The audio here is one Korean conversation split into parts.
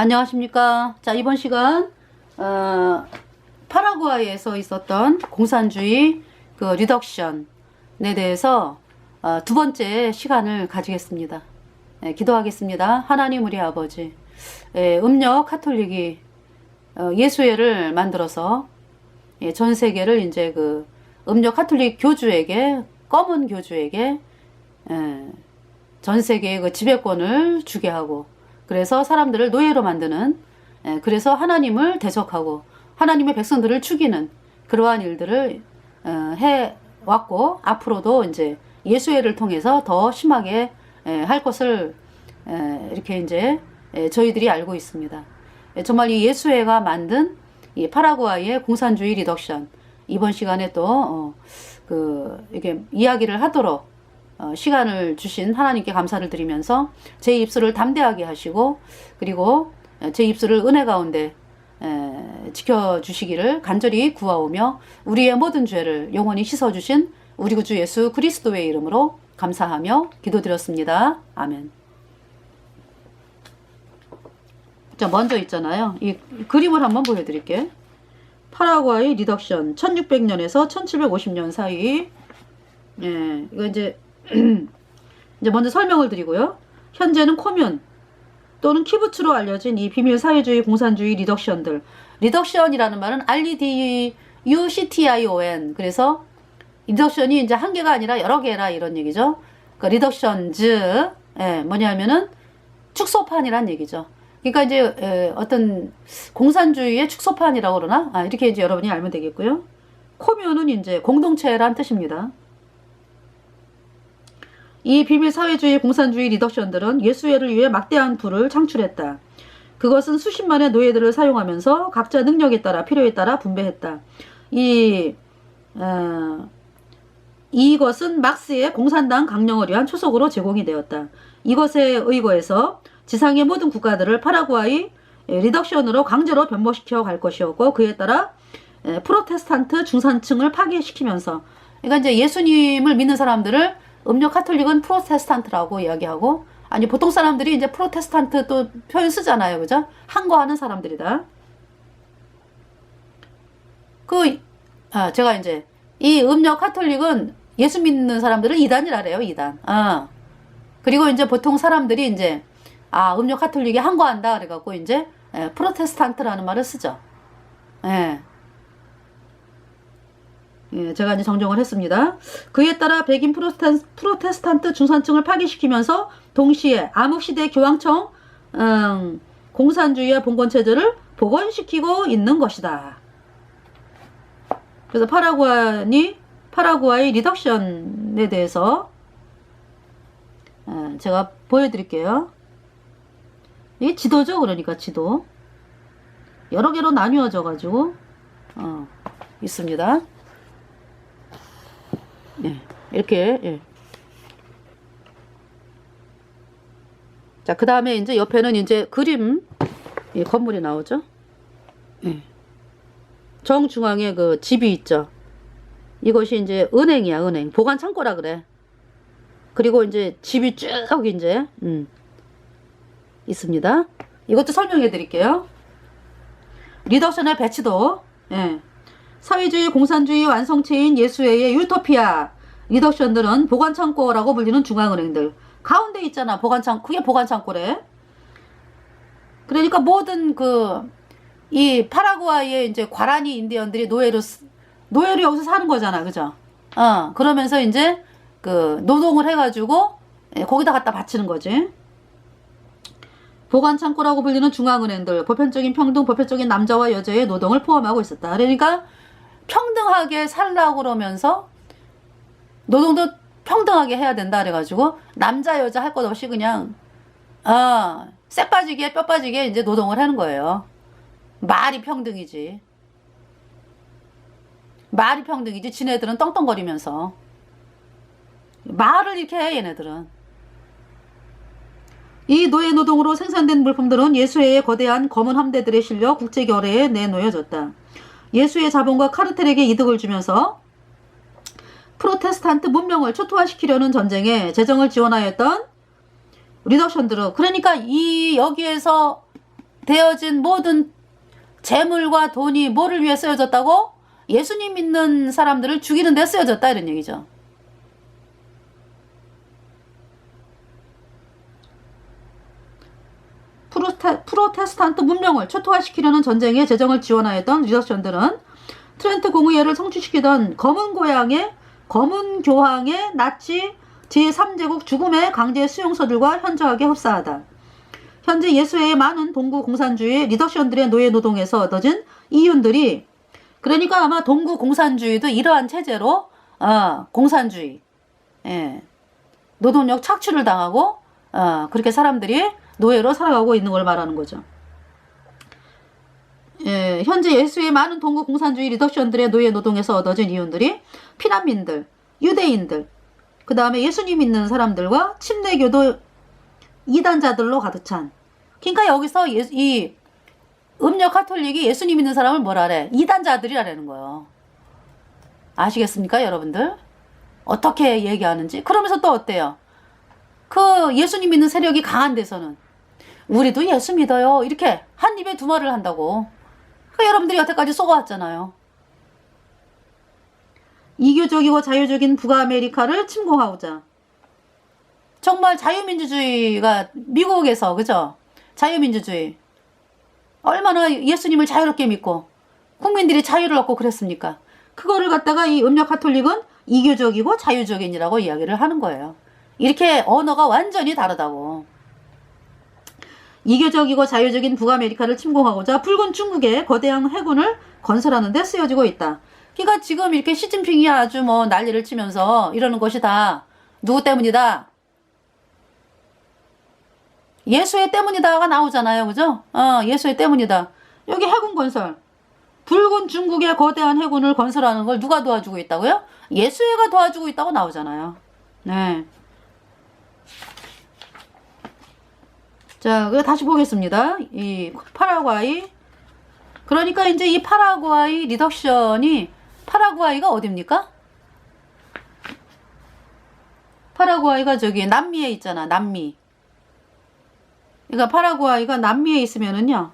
안녕하십니까. 자, 이번 시간 파라과이에서 있었던 공산주의 그 리덕션에 대해서 두 번째 시간을 가지겠습니다. 기도하겠습니다. 하나님 우리 아버지, 음력 카톨릭이 예수회를 만들어서 전 세계를 이제 그 음력 카톨릭 교주에게, 검은 교주에게 전 세계의 그 지배권을 주게 하고, 그래서 사람들을 노예로 만드는, 그래서 하나님을 대적하고 하나님의 백성들을 죽이는 그러한 일들을 해왔고, 앞으로도 이제 예수회를 통해서 더 심하게 할 것을 이렇게 이제 저희들이 알고 있습니다. 정말 이 예수회가 만든 이 파라과이의 공산주의 리덕션, 이번 시간에 또 이게 이야기를 하도록 시간을 주신 하나님께 감사를 드리면서 제 입술을 담대하게 하시고, 그리고 제 입술을 은혜 가운데 지켜주시기를 간절히 구하오며, 우리의 모든 죄를 영원히 씻어주신 우리 구주 예수 그리스도의 이름으로 감사하며 기도드렸습니다. 아멘. 자, 먼저 있잖아요. 이 그림을 한번 보여드릴게요. 파라과이 리덕션 1600년에서 1750년 사이. 이거 이제 먼저 설명을 드리고요. 현재는 코뮌 또는 키부츠로 알려진 이 비밀 사회주의 공산주의 리덕션들. 리덕션이라는 말은 REDUCTION. 그래서 리덕션이 이제 한 개가 아니라 여러 개라 이런 얘기죠. 그러니까 리덕션즈, 뭐냐면은 축소판이란 얘기죠. 그러니까 이제 어떤 공산주의의 축소판이라고 그러나? 이렇게 이제 여러분이 알면 되겠고요. 코뮌은 이제 공동체란 뜻입니다. 이 비밀 사회주의 공산주의 리덕션들은 예수회를 위해 막대한 부를 창출했다. 그것은 수십만의 노예들을 사용하면서 각자 능력에 따라 필요에 따라 분배했다. 이것은 막스의 공산당 강령을 위한 초석으로 제공이 되었다. 이것에 의거해서 지상의 모든 국가들을 파라과이 리덕션으로 강제로 변모시켜 갈 것이었고, 그에 따라 프로테스탄트 중산층을 파괴시키면서, 그러니까 이제 예수님을 믿는 사람들을 음력 카톨릭은 프로테스탄트라고 이야기하고, 아니 보통 사람들이 이제 프로테스탄트 또 표현 쓰잖아요, 그죠? 항거하는 사람들이다. 제가 이제 이 음력 카톨릭은 예수 믿는 사람들은 이단이라래요, 이단. 그리고 이제 보통 사람들이 이제 음력 카톨릭이 항거한다 그래갖고 이제 프로테스탄트라는 말을 쓰죠. 제가 이제 정정을 했습니다. 그에 따라 백인 프로테스탄트 중산층을 파괴시키면서 동시에 암흑시대 교황청 공산주의의 봉건체제를 복원시키고 있는 것이다. 그래서 파라과이 리덕션에 대해서 제가 보여드릴게요. 이 지도죠. 그러니까 지도 여러 개로 나뉘어져 가지고 있습니다. 이렇게. 자, 그 다음에 이제 옆에는 이제 그림, 건물이 나오죠. 정중앙에 그 집이 있죠. 이것이 이제 은행이야, 은행. 보관 창고라 그래. 그리고 이제 집이 쭉 이제, 있습니다. 이것도 설명해 드릴게요. 리덕션의 배치도, 사회주의 공산주의 완성체인 예수회의 유토피아 리덕션들은 보관창고라고 불리는 중앙은행들 가운데 있잖아. 그게 보관창고래. 그러니까 모든 이 파라과이의 이제 과라니 인디언들이 노예로 여기서 사는 거잖아, 그죠? 그러면서 이제 노동을 해가지고 거기다 갖다 바치는 거지. 보관창고라고 불리는 중앙은행들, 보편적인 평등, 보편적인 남자와 여자의 노동을 포함하고 있었다. 그러니까 평등하게 살라고 그러면서 노동도 평등하게 해야 된다 그래가지고 남자 여자 할 것 없이 그냥 쇠 빠지게 뼈 빠지게 이제 노동을 하는 거예요. 말이 평등이지. 지네들은 떵떵거리면서 말을 이렇게 해. 얘네들은. 이 노예 노동으로 생산된 물품들은 예수회의 거대한 검은 함대들에 실려 국제거래에 내놓여졌다. 예수의 자본과 카르텔에게 이득을 주면서 프로테스탄트 문명을 초토화시키려는 전쟁에 재정을 지원하였던 리덕션들은, 그러니까 여기에서 되어진 모든 재물과 돈이 뭐를 위해 쓰여졌다고? 예수님 믿는 사람들을 죽이는 데 쓰여졌다 이런 얘기죠. 프로테스탄트 문명을 초토화시키려는 전쟁에 재정을 지원하였던 리더션들은 트렌트 공의회를 성취시키던 검은 교황의 나치 제3제국 죽음의 강제 수용소들과 현저하게 흡사하다. 현재 예수회의 많은 동구 공산주의 리더션들의 노예 노동에서 얻어진 이윤들이, 그러니까 아마 동구 공산주의도 이러한 체제로 공산주의, 노동력 착취를 당하고 그렇게 사람들이 노예로 살아가고 있는 걸 말하는 거죠. 현재 예수의 많은 동구 공산주의 리더션들의 노예 노동에서 얻어진 이윤들이 피난민들, 유대인들, 그 다음에 예수님 믿는 사람들과 침례교도 이단자들로 가득 찬. 그러니까 여기서 이 음력 카톨릭이 예수님 믿는 사람을 뭐라래? 이단자들이라는 거예요. 아시겠습니까, 여러분들? 어떻게 얘기하는지. 그러면서 또 어때요? 그 예수님 믿는 세력이 강한 데서는 우리도 예수 믿어요. 이렇게 한 입에 두 말을 한다고. 그 여러분들이 여태까지 쏘아왔잖아요. 이교적이고 자유적인 북아메리카를 침공하고자. 정말 자유민주주의가 미국에서, 그죠? 자유민주주의. 얼마나 예수님을 자유롭게 믿고 국민들이 자유를 얻고 그랬습니까? 그거를 갖다가 이 음력 카톨릭은 이교적이고 자유적인이라고 이야기를 하는 거예요. 이렇게 언어가 완전히 다르다고. 이교적이고 자유적인 북아메리카를 침공하고자 붉은 중국의 거대한 해군을 건설하는 데 쓰여지고 있다. 그러니까 지금 이렇게 시진핑이 아주 뭐 난리를 치면서 이러는 것이 다 누구 때문이다? 예수의 때문이다가 나오잖아요. 그죠? 예수의 때문이다. 여기 해군 건설. 붉은 중국의 거대한 해군을 건설하는 걸 누가 도와주고 있다고요? 예수회가 도와주고 있다고 나오잖아요. 네. 자, 다시 보겠습니다. 이 파라과이. 그러니까 이제 이 파라과이 리덕션이, 파라과이가 어딥니까? 파라과이가 저기 남미에 있잖아. 남미. 그러니까 파라과이가 남미에 있으면은요.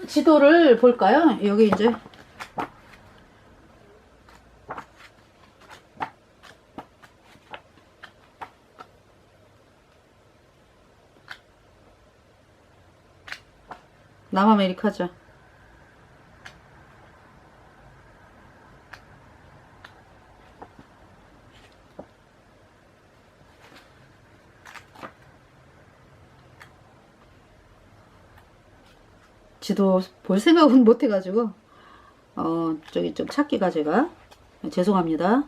지도를 볼까요? 여기 이제 남아메리카죠. 지도 볼 생각은 못 해가지고 저기 좀 찾기가 제가 죄송합니다.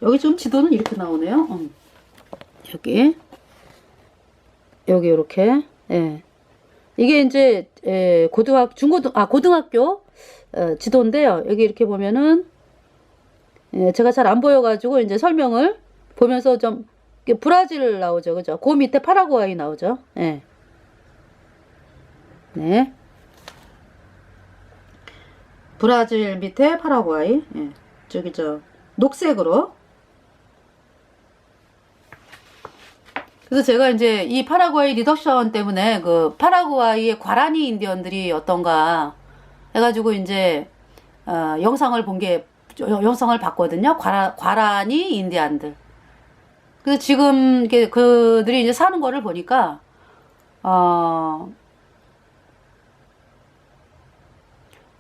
여기 좀 지도는 이렇게 나오네요. 여기 이렇게. 예. 이게 이제 고등학교 지도인데요. 여기 이렇게 보면은 제가 잘 안 보여가지고 이제 설명을 보면서 좀 브라질 나오죠, 그죠? 그 밑에 파라과이 나오죠. 예. 네. 브라질 밑에 파라과이. 예. 저기 녹색으로. 그래서 제가 이제 이 파라과이 리덕션 때문에 그 파라과이의 과라니 인디언들이 어떤가 해가지고 이제 영상을 봤거든요. 과라니 인디안들. 그래서 지금 이렇게 그들이 이제 사는 거를 보니까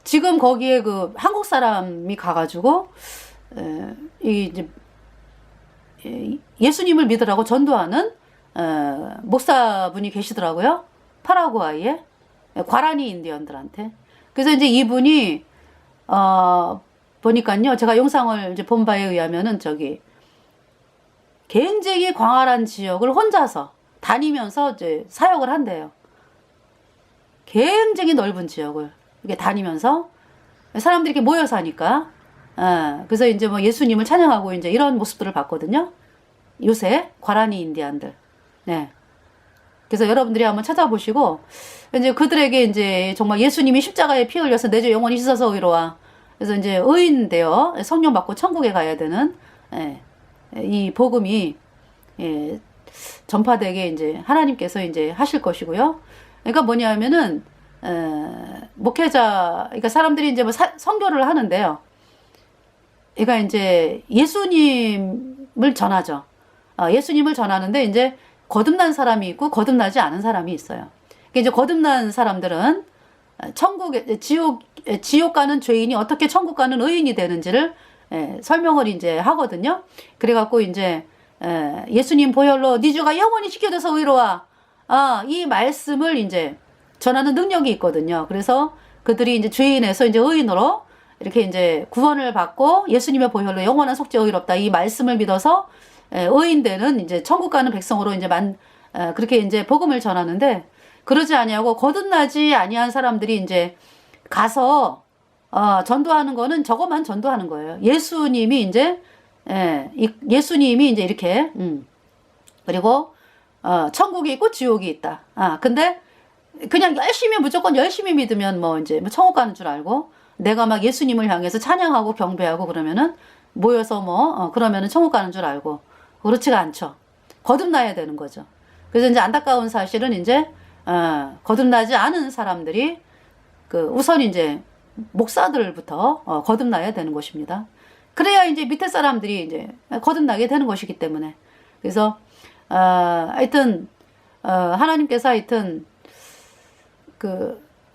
지금 거기에 그 한국 사람이 가가지고 이제 예수님을 믿으라고 전도하는 목사분이 계시더라고요. 파라과이에 과라니 인디언들한테. 그래서 이제 이분이 보니까요, 제가 영상을 이제 본 바에 의하면은 저기 굉장히 광활한 지역을 혼자서 다니면서 이제 사역을 한대요. 굉장히 넓은 지역을 이렇게 다니면서 사람들이 이렇게 모여 사니까. 그래서 이제 뭐 예수님을 찬양하고 이제 이런 모습들을 봤거든요. 요새 과라니 인디안들. 네. 그래서 여러분들이 한번 찾아보시고 이제 그들에게 이제 정말 예수님이 십자가에 피 흘려서 내 죄 영원히 씻어서 의로와. 그래서 이제 의인되어 성령 받고 천국에 가야 되는 이 복음이 전파되게 이제 하나님께서 이제 하실 것이고요. 그러니까 뭐냐면은 목회자, 그러니까 사람들이 이제 뭐 선교를 하는데요. 그러니까 이제 예수님을 전하죠. 예수님을 전하는데 이제 거듭난 사람이 있고 거듭나지 않은 사람이 있어요. 그러니까 이제 거듭난 사람들은 지옥 가는 죄인이 어떻게 천국 가는 의인이 되는지를 설명을 이제 하거든요. 그래갖고 이제 예수님 보혈로 네 죄가 영원히 씻겨져서 의로와. 이 말씀을 이제 전하는 능력이 있거든요. 그래서 그들이 이제 죄인에서 이제 의인으로 이렇게 이제 구원을 받고 예수님의 보혈로 영원한 속죄 의롭다. 이 말씀을 믿어서 의인되는 이제 천국 가는 백성으로 이제 그렇게 이제 복음을 전하는데, 그러지 아니하고 거듭나지 아니한 사람들이 이제 가서 전도하는 거는 저것만 전도하는 거예요. 예수님이 이제 이렇게 그리고 천국이 있고 지옥이 있다. 근데 그냥 무조건 열심히 믿으면 뭐 이제 뭐 천국 가는 줄 알고, 내가 막 예수님을 향해서 찬양하고 경배하고 그러면은 모여서 그러면은 천국 가는 줄 알고, 그렇지가 않죠. 거듭나야 되는 거죠. 그래서 이제 안타까운 사실은 이제 거듭나지 않은 사람들이 우선 이제 목사들부터 거듭나야 되는 것입니다. 그래야 이제 밑에 사람들이 이제 거듭나게 되는 것이기 때문에. 그래서 하여튼 하나님께서 하여튼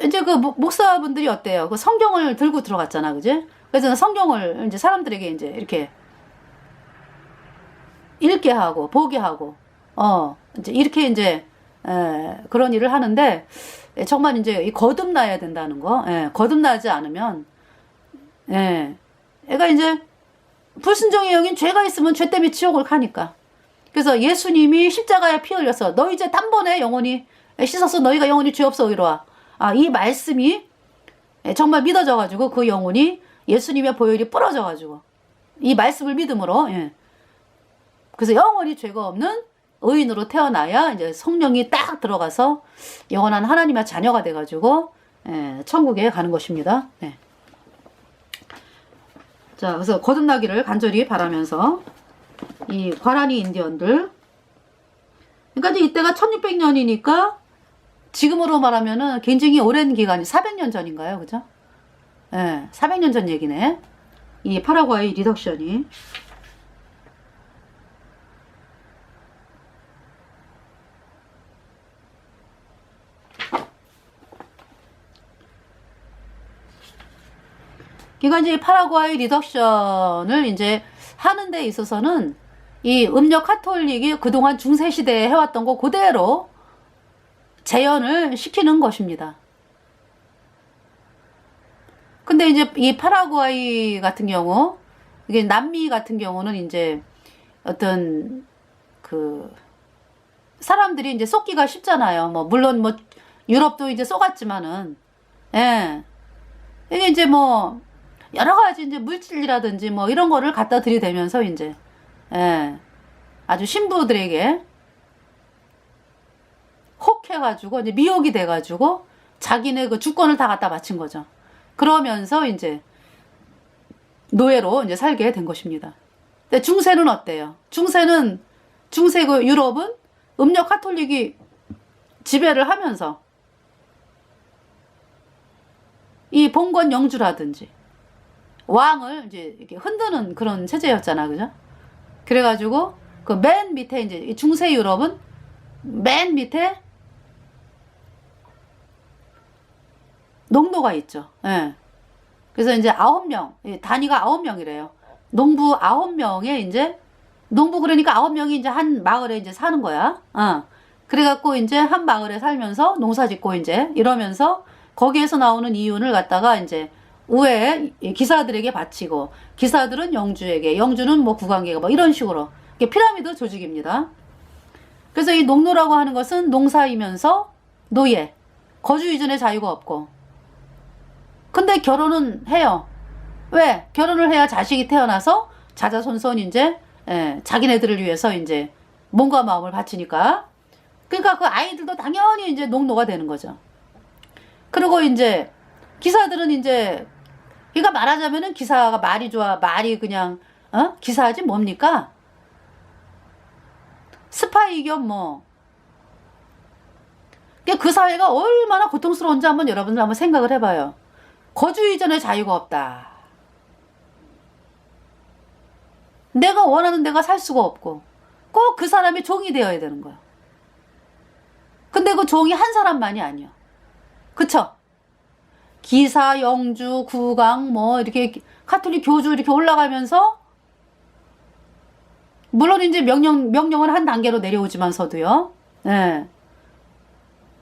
이제 목사분들이 어때요? 성경을 들고 들어갔잖아, 그지? 그래서 성경을 이제 사람들에게 이제 이렇게 읽게 하고 보게 하고 이제 이렇게 이제 그런 일을 하는데, 정말 이제 거듭나야 된다는 거. 거듭나지 않으면 애가 이제 불순종의 영인 죄가 있으면 죄 때문에 지옥을 가니까. 그래서 예수님이 십자가에 피 흘려서 너 이제 단번에 영원히 씻어서 너희가 영원히 죄 없어 의로와. 이 말씀이 정말 믿어져가지고 그 영혼이 예수님의 보혈이 뿌려져가지고 이 말씀을 믿음으로 그래서 영원히 죄가 없는 의인으로 태어나야 이제 성령이 딱 들어가서 영원한 하나님의 자녀가 돼가지고 천국에 가는 것입니다. 자, 그래서 거듭나기를 간절히 바라면서 이 과라니 인디언들, 그러니까 이제 이때가 1600년이니까 지금으로 말하면은 굉장히 오랜 기간이 400년 전인가요, 그죠? 400년 전 얘기네. 이 파라과이 리덕션이. 그러니까 이제 파라과이 리덕션을 이제 하는 데 있어서는 이 음력 카톨릭이 그동안 중세시대에 해왔던 거 그대로 재현을 시키는 것입니다. 근데 이제 이 파라과이 같은 경우, 이게 남미 같은 경우는 이제 어떤 사람들이 이제 쏟기가 쉽잖아요. 물론 유럽도 이제 쏟았지만은, 이게 이제 여러 가지 이제 물질이라든지 이런 거를 갖다 들이대면서 이제, 아주 신부들에게 혹해가지고 이제 미혹이 돼가지고 자기네 그 주권을 다 갖다 바친 거죠. 그러면서 이제 노예로 이제 살게 된 것입니다. 근데 중세는 어때요? 중세 유럽은 음력 카톨릭이 지배를 하면서 이 봉건 영주라든지 왕을 이제 이렇게 흔드는 그런 체제였잖아, 그죠? 그래가지고 그 맨 밑에 이제 이 중세 유럽은 맨 밑에 농노가 있죠. 그래서 이제 9명, 단위가 9명이래요. 농부 9명에 이제, 농부 그러니까 9명이 이제 한 마을에 이제 사는 거야. 그래갖고 이제 한 마을에 살면서 농사 짓고 이제 이러면서 거기에서 나오는 이윤을 갖다가 이제 우에 기사들에게 바치고, 기사들은 영주에게, 영주는 국왕에게 이런 식으로. 이게 피라미드 조직입니다. 그래서 이 농노라고 하는 것은 농사이면서 노예, 거주 이전의 자유가 없고, 근데 결혼은 해요. 왜? 결혼을 해야 자식이 태어나서 자자손손 이제 자기네들을 위해서 이제 몸과 마음을 바치니까. 그러니까 그 아이들도 당연히 이제 농노가 되는 거죠. 그리고 이제 기사들은 이제, 그러니까 말하자면은 기사가 말이 좋아, 말이 그냥 기사지 뭡니까? 스파이 겸 뭐. 그 사회가 얼마나 고통스러운지 한번 여러분들 한번 생각을 해봐요. 거주 이전에 자유가 없다. 내가 원하는 데가 살 수가 없고 꼭 그 사람이 종이 되어야 되는 거야. 근데 그 종이 한 사람만이 아니야. 그쵸? 기사, 영주, 국왕 뭐 이렇게 가톨릭 교주 이렇게 올라가면서 물론 이제 명령은 한 단계로 내려오지만서도요. 예.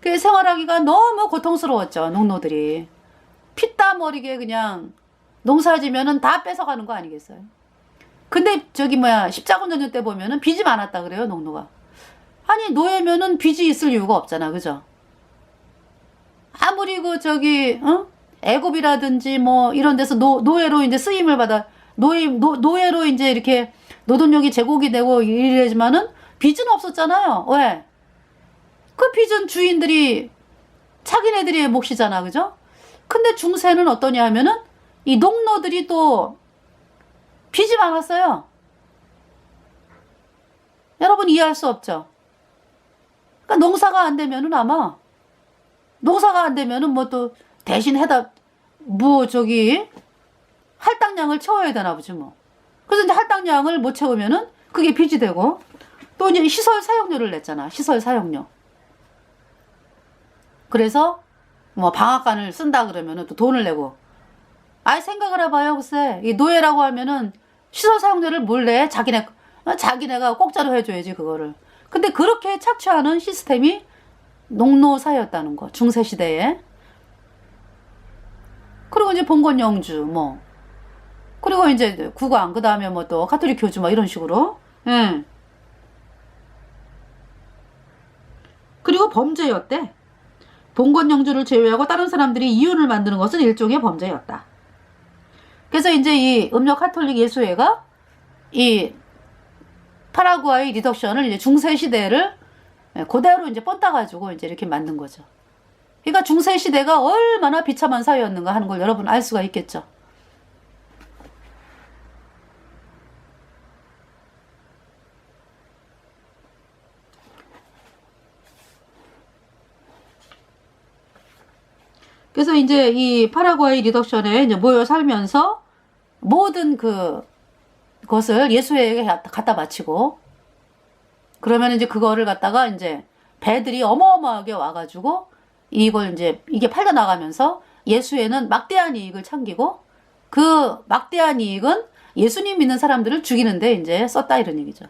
그 생활하기가 너무 고통스러웠죠. 농노들이. 피땀 어리게 그냥 농사지면은 다 뺏어가는 거 아니겠어요? 근데 저기 뭐야 십자군전쟁 때 보면은 빚이 많았다 그래요. 농노가. 아니 노예면은 빚이 있을 이유가 없잖아. 그죠? 아무리 그 저기 애굽이라든지 뭐 이런 데서 노예로 이제 쓰임을 받아 노예로 이제 이렇게 노동력이 제공이 되고 이러지만은 빚은 없었잖아요. 왜? 그 빚은 주인들이 자기네들의 몫이잖아. 그죠? 근데 중세는 어떠냐 하면은 이 농노들이 또 빚이 많았어요. 여러분 이해할 수 없죠? 그러니까 농사가 안 되면은 아마 농사가 안 되면은 뭐 또 대신 해다 뭐 저기 할당량을 채워야 되나 보지 뭐. 그래서 이제 할당량을 못 채우면은 그게 빚이 되고 또 이제 시설 사용료를 냈잖아. 시설 사용료. 그래서 뭐 방앗간을 쓴다 그러면은 또 돈을 내고. 아예 생각을 해봐요. 글쎄 이 노예라고 하면은 시설 사용료를 뭘 내? 자기네가 공짜로 해줘야지 그거를. 근데 그렇게 착취하는 시스템이 농노 사회였다는 거. 중세 시대에. 그리고 이제 봉건 영주 뭐. 그리고 이제 국왕 그 다음에 뭐 또 가톨릭 교주 뭐 이런 식으로. 예. 그리고 범죄였대. 봉건 영주를 제외하고 다른 사람들이 이윤을 만드는 것은 일종의 범죄였다. 그래서 이제 이 음력 가톨릭 예수회가 이 파라구아이 리덕션을 이제 중세 시대를 그대로 이제 뻗다가지고 이제 이렇게 만든 거죠. 그러니까 중세 시대가 얼마나 비참한 사회였는가 하는 걸 여러분 알 수가 있겠죠. 그래서 이제 이 파라과이 리덕션에 이제 모여 살면서 모든 그것을 예수회에 갖다 바치고 그러면 이제 그거를 갖다가 이제 배들이 어마어마하게 와가지고 이걸 이제 이게 팔려 나가면서 예수회는 막대한 이익을 챙기고 그 막대한 이익은 예수님 믿는 사람들을 죽이는데 이제 썼다 이런 얘기죠.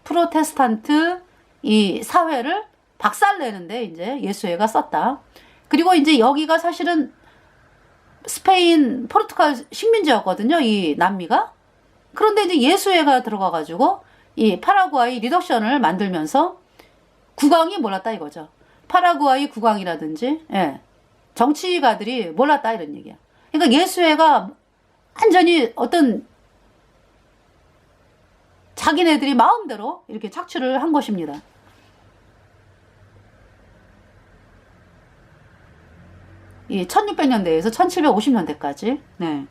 프로테스탄트 이 사회를 박살내는데 이제 예수회가 썼다. 그리고 이제 여기가 사실은 스페인, 포르투갈 식민지였거든요. 이 남미가. 그런데 이제 예수회가 들어가가지고 이 파라구아이 리덕션을 만들면서 국왕이 몰랐다 이거죠. 파라구아이 국왕이라든지 정치가들이 몰랐다 이런 얘기야. 그러니까 예수회가 완전히 어떤 자기네들이 마음대로 이렇게 착취를 한 것입니다. 이 1600년대에서 1750년대까지. 네.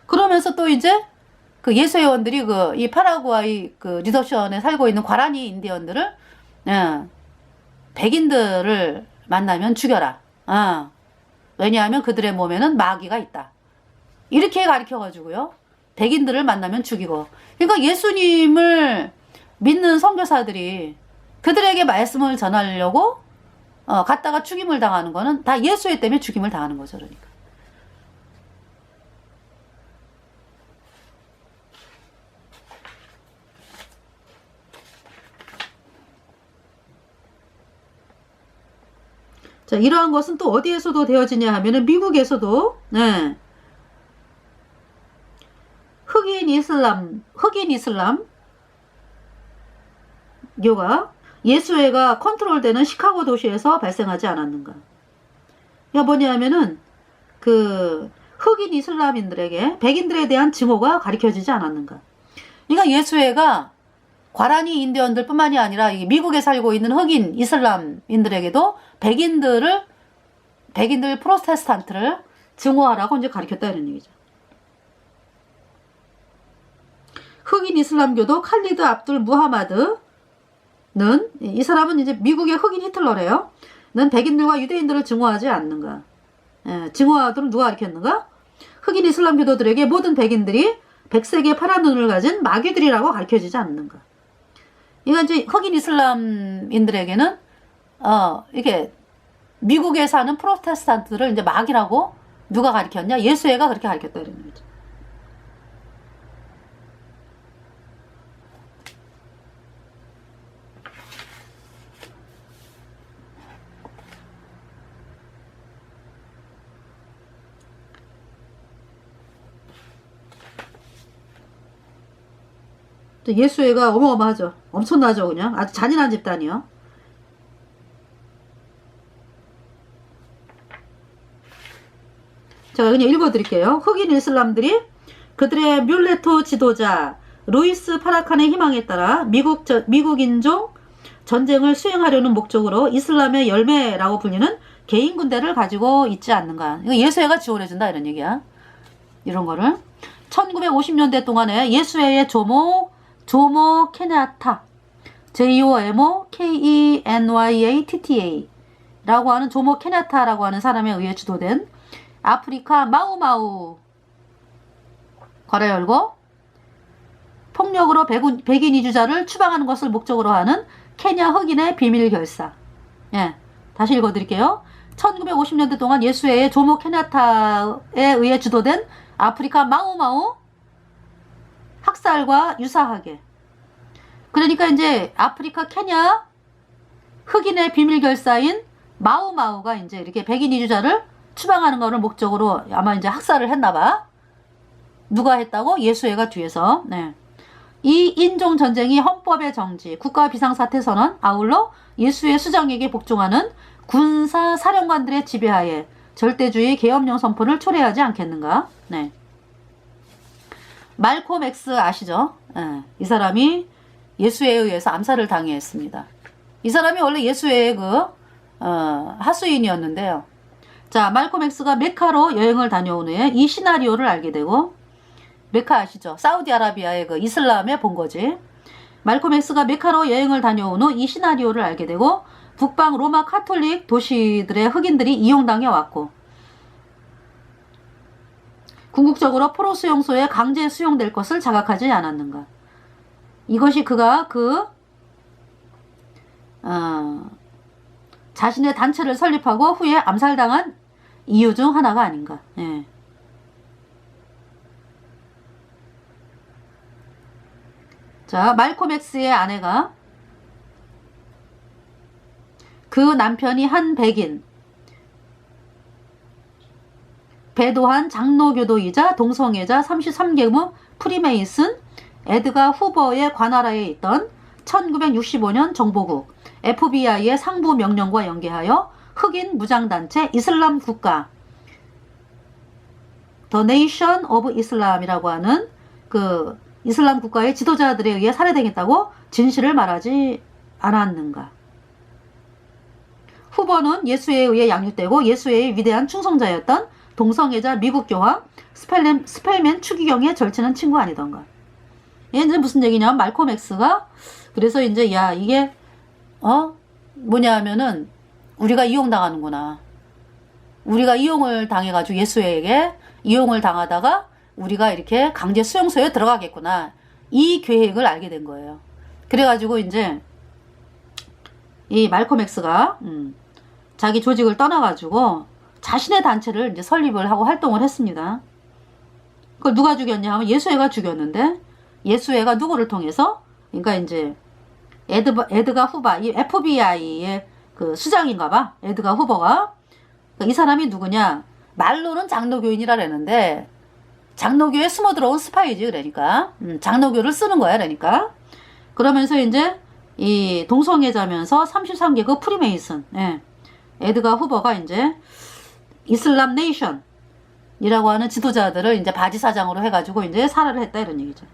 그러면서 또 이제 그 예수회원들이 이 파라구아이 그 리덕션에 살고 있는 과라니 인디언들을 백인들을 만나면 죽여라. 왜냐하면 그들의 몸에는 마귀가 있다. 이렇게 가르쳐가지고요. 백인들을 만나면 죽이고. 그러니까 예수님을 믿는 선교사들이 그들에게 말씀을 전하려고 갔다가 죽임을 당하는 거는 다 예수회 때문에 죽임을 당하는 거죠. 그러니까. 자, 이러한 것은 또 어디에서도 되어지냐 하면은 미국에서도 흑인 이슬람 교가 예수회가 컨트롤되는 시카고 도시에서 발생하지 않았는가. 이게 뭐냐 하면은 그 흑인 이슬람인들에게 백인들에 대한 증오가 가르쳐지지 않았는가. 그러니까 예수회가 과란이 인디언들 뿐만이 아니라 미국에 살고 있는 흑인 이슬람인들에게도 백인들 프로테스탄트를 증오하라고 이제 가르쳤다 이런 얘기죠. 흑인 이슬람교도 칼리드 압둘 무하마드는 이 사람은 이제 미국의 흑인 히틀러래요. 는 백인들과 유대인들을 증오하지 않는가. 증오하도록 누가 가르쳤는가? 흑인 이슬람 교도들에게 모든 백인들이 백색의 파란 눈을 가진 마귀들이라고 가르쳐지지 않는가. 이건 이제 흑인 이슬람인들에게는 이게 미국에 사는 프로테스탄트들을 이제 마귀라고 누가 가르쳤냐? 예수회가 그렇게 가르쳤다 이런 거죠. 예수회가 어마어마하죠. 엄청나죠. 그냥 아주 잔인한 집단이요. 제가 그냥 읽어드릴게요. 흑인 이슬람들이 그들의 뮬레토 지도자 루이스 파라칸의 희망에 따라 미국인종 전쟁을 수행하려는 목적으로 이슬람의 열매라고 불리는 개인 군대를 가지고 있지 않는가. 이거 예수회가 지원해준다 이런 얘기야. 이런 거를 1950년대 동안에 예수회의 조모 케냐타 JOMO KENYATTA 라고 하는 조모 케냐타라고 하는 사람에 의해 주도된 아프리카 마우마우 괄호 열고 폭력으로 백인 이주자를 추방하는 것을 목적으로 하는 케냐 흑인의 비밀 결사. 다시 읽어드릴게요. 1950년대 동안 예수회의 조모 케냐타에 의해 주도된 아프리카 마우마우 학살과 유사하게. 그러니까 이제 아프리카 케냐 흑인의 비밀 결사인 마우마우가 이제 이렇게 백인 이주자를 추방하는 거를 목적으로 아마 이제 학살을 했나봐. 누가 했다고? 예수회가 뒤에서. 이 인종 전쟁이 헌법의 정지, 국가 비상사태 선언, 아울러 예수회 수장에게 복종하는 군사 사령관들의 지배하에 절대주의 계엄령 선포를 초래하지 않겠는가? 말콤 X 아시죠? 이 사람이 예수회에 의해서 암살을 당했습니다. 이 사람이 원래 예수회의 하수인이었는데요. 자, 말콤 X가 메카로 여행을 다녀온 후에 이 시나리오를 알게 되고, 메카 아시죠? 사우디아라비아의 이슬람의 본거지. 말콤 X가 메카로 여행을 다녀온 후 이 시나리오를 알게 되고 북방 로마 카톨릭 도시들의 흑인들이 이용당해 왔고 궁극적으로 포로 수용소에 강제 수용될 것을 자각하지 않았는가. 이것이 그가 자신의 단체를 설립하고 후에 암살당한 이유 중 하나가 아닌가. 자, 말콤 X의 아내가 그 남편이 한 백인 배도한 장로교도이자 동성애자 33계무 프리메이슨 에드가 후버의 관할하에 있던 1965년 정보국 FBI의 상부 명령과 연계하여 흑인 무장단체 이슬람 국가 The Nation of Islam이라고 하는 그 이슬람 국가의 지도자들에 의해 살해당했다고 진실을 말하지 않았는가. 후보는 예수에 의해 양육되고 예수의 위대한 충성자였던 동성애자 미국 교황 스펠맨 추기경의 절친한 친구 아니던가. 이게 이제 무슨 얘기냐면 말콤 X가 그래서 이제 야 이게 뭐냐 하면은 우리가 이용당하는구나. 우리가 이용을 당해가지고 예수에게 이용을 당하다가 우리가 이렇게 강제 수용소에 들어가겠구나. 이 계획을 알게 된 거예요. 그래가지고 이제 이 말콤 X가 자기 조직을 떠나가지고 자신의 단체를 이제 설립을 하고 활동을 했습니다. 그걸 누가 죽였냐 하면 예수회가 죽였는데 예수회가 누구를 통해서? 그러니까 이제 에드가 후바, 이 FBI의 그 수장인가봐. 에드가 후버가 이 사람이 누구냐? 말로는 장로교인이라는데 장로교에 숨어 들어온 스파이지. 그러니까 장로교를 쓰는 거야. 그러니까 그러면서 이제 이 동성애자면서 33개국 프리메이슨 에드가 후버가 이제 이슬람 네이션 이라고 하는 지도자들을 이제 바지사장으로 해가지고 이제 살해를 했다 이런 얘기죠.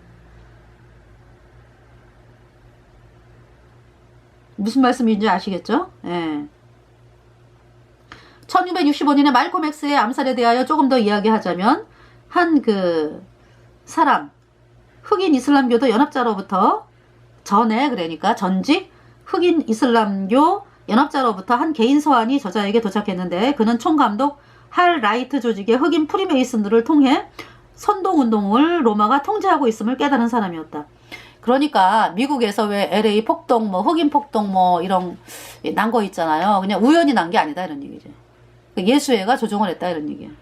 무슨 말씀인지 아시겠죠? 예. 1665년에 말콤 X의 암살에 대하여 조금 더 이야기하자면 한 그 사람 흑인 이슬람교도 연합자로부터 전에 그러니까 전직 흑인 이슬람교 연합자로부터 한 개인 서한이 저자에게 도착했는데 그는 총감독 할 라이트 조직의 흑인 프리메이슨들을 통해 선동운동을 로마가 통제하고 있음을 깨달은 사람이었다. 그러니까 미국에서 왜 LA 폭동 뭐 흑인 폭동 뭐 이런 난 거 있잖아요. 그냥 우연히 난 게 아니다 이런 얘기죠. 예수회가 조종을 했다 이런 얘기예요.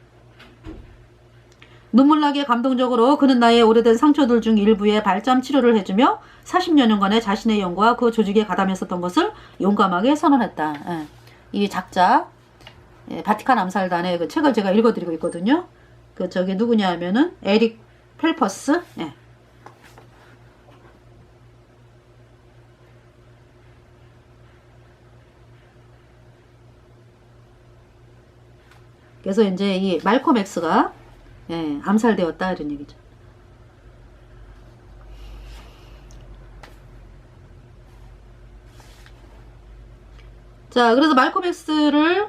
눈물나게 감동적으로 그는 나의 오래된 상처들 중 일부에 발잠 치료를 해주며 40여 년간의 자신의 연구와 그 조직에 가담했었던 것을 용감하게 선언했다. 예. 이 작자 바티칸 암살단의 그 책을 제가 읽어드리고 있거든요. 그 저기 누구냐 하면은 에릭 펠퍼스. 예. 그래서 이제 이 말콤 X가 암살되었다 이런 얘기죠. 자, 그래서 말콤 X를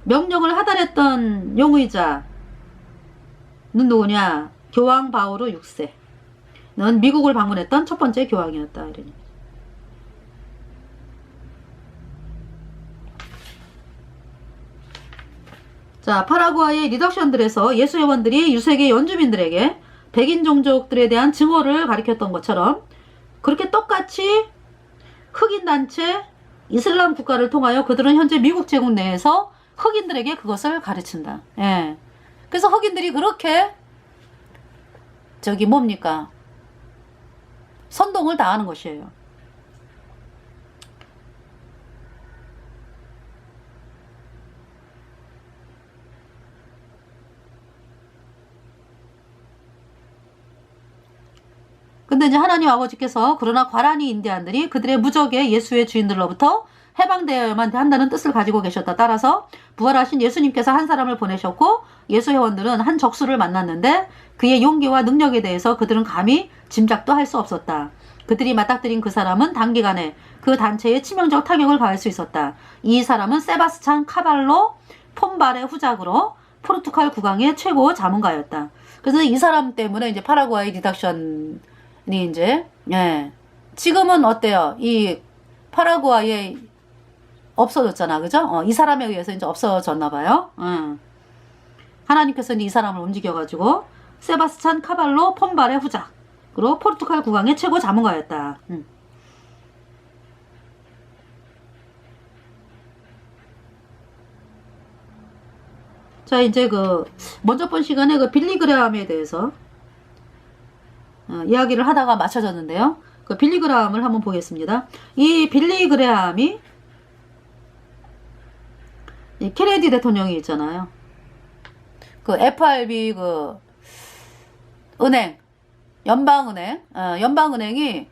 명령을 하달했던 용의자는 누구냐? 교황 바오로 6세는 미국을 방문했던 첫 번째 교황이었다 이런 얘기죠. 자, 파라과이의 리덕션들에서 예수회원들이 유색의 원주민들에게 백인 종족들에 대한 증오를 가리켰던 것처럼 그렇게 똑같이 흑인 단체 이슬람 국가를 통하여 그들은 현재 미국 제국 내에서 흑인들에게 그것을 가르친다. 예. 그래서 흑인들이 그렇게 저기 뭡니까? 선동을 당하는 것이에요. 근데 이제 하나님 아버지께서 그러나 과란이 인디안들이 그들의 무적의 예수의 주인들로부터 해방되어야만 한다는 뜻을 가지고 계셨다. 따라서 부활하신 예수님께서 한 사람을 보내셨고 예수 회원들은 한 적수를 만났는데 그의 용기와 능력에 대해서 그들은 감히 짐작도 할 수 없었다. 그들이 맞닥뜨린 그 사람은 단기간에 그 단체에 치명적 타격을 가할 수 있었다. 이 사람은 세바스찬 카발로 폼발의 후작으로 포르투갈 국왕의 최고 자문가였다. 그래서 이 사람 때문에 이제 파라과이 리덕션이 이제 지금은 어때요? 이 파라과이에 없어졌잖아, 그죠? 이 사람에 의해서 이제 없어졌나 봐요. 하나님께서 이 사람을 움직여가지고 세바스찬 카발로 폼발의 후작으로 포르투갈 국왕의 최고 자문가였다. 자, 이제 먼저 본 시간에 빌리 그레함에 대해서 이야기를 하다가 맞춰졌는데요. 그 빌리 그레함을 한번 보겠습니다. 이 빌리 그레함이 이 케네디 대통령이 있잖아요. 그 FRB 은행, 연방은행이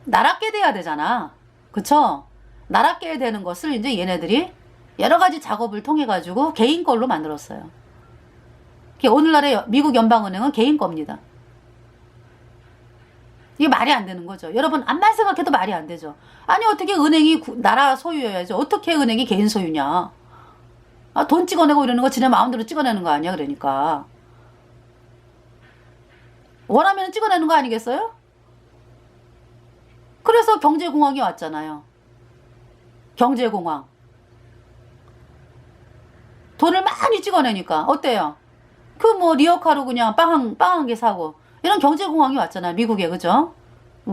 나락게 돼야 되잖아. 그쵸? 나락게 되는 것을 이제 얘네들이 여러 가지 작업을 통해 가지고 개인 걸로 만들었어요. 오늘날의 미국 연방은행은 개인 겁니다. 이게 말이 안 되는 거죠. 여러분 암만 생각해도 말이 안 되죠. 아니 어떻게 은행이 나라 소유여야죠. 어떻게 은행이 개인 소유냐. 돈 찍어내고 이러는 거 지네 마음대로 찍어내는 거 아니야. 그러니까 원하면 찍어내는 거 아니겠어요? 그래서 경제공황이 왔잖아요. 경제공황. 돈을 많이 찍어내니까 어때요? 리어카로 그냥 빵 한 개 사고 이런 경제공황이 왔잖아요. 미국에. 그죠?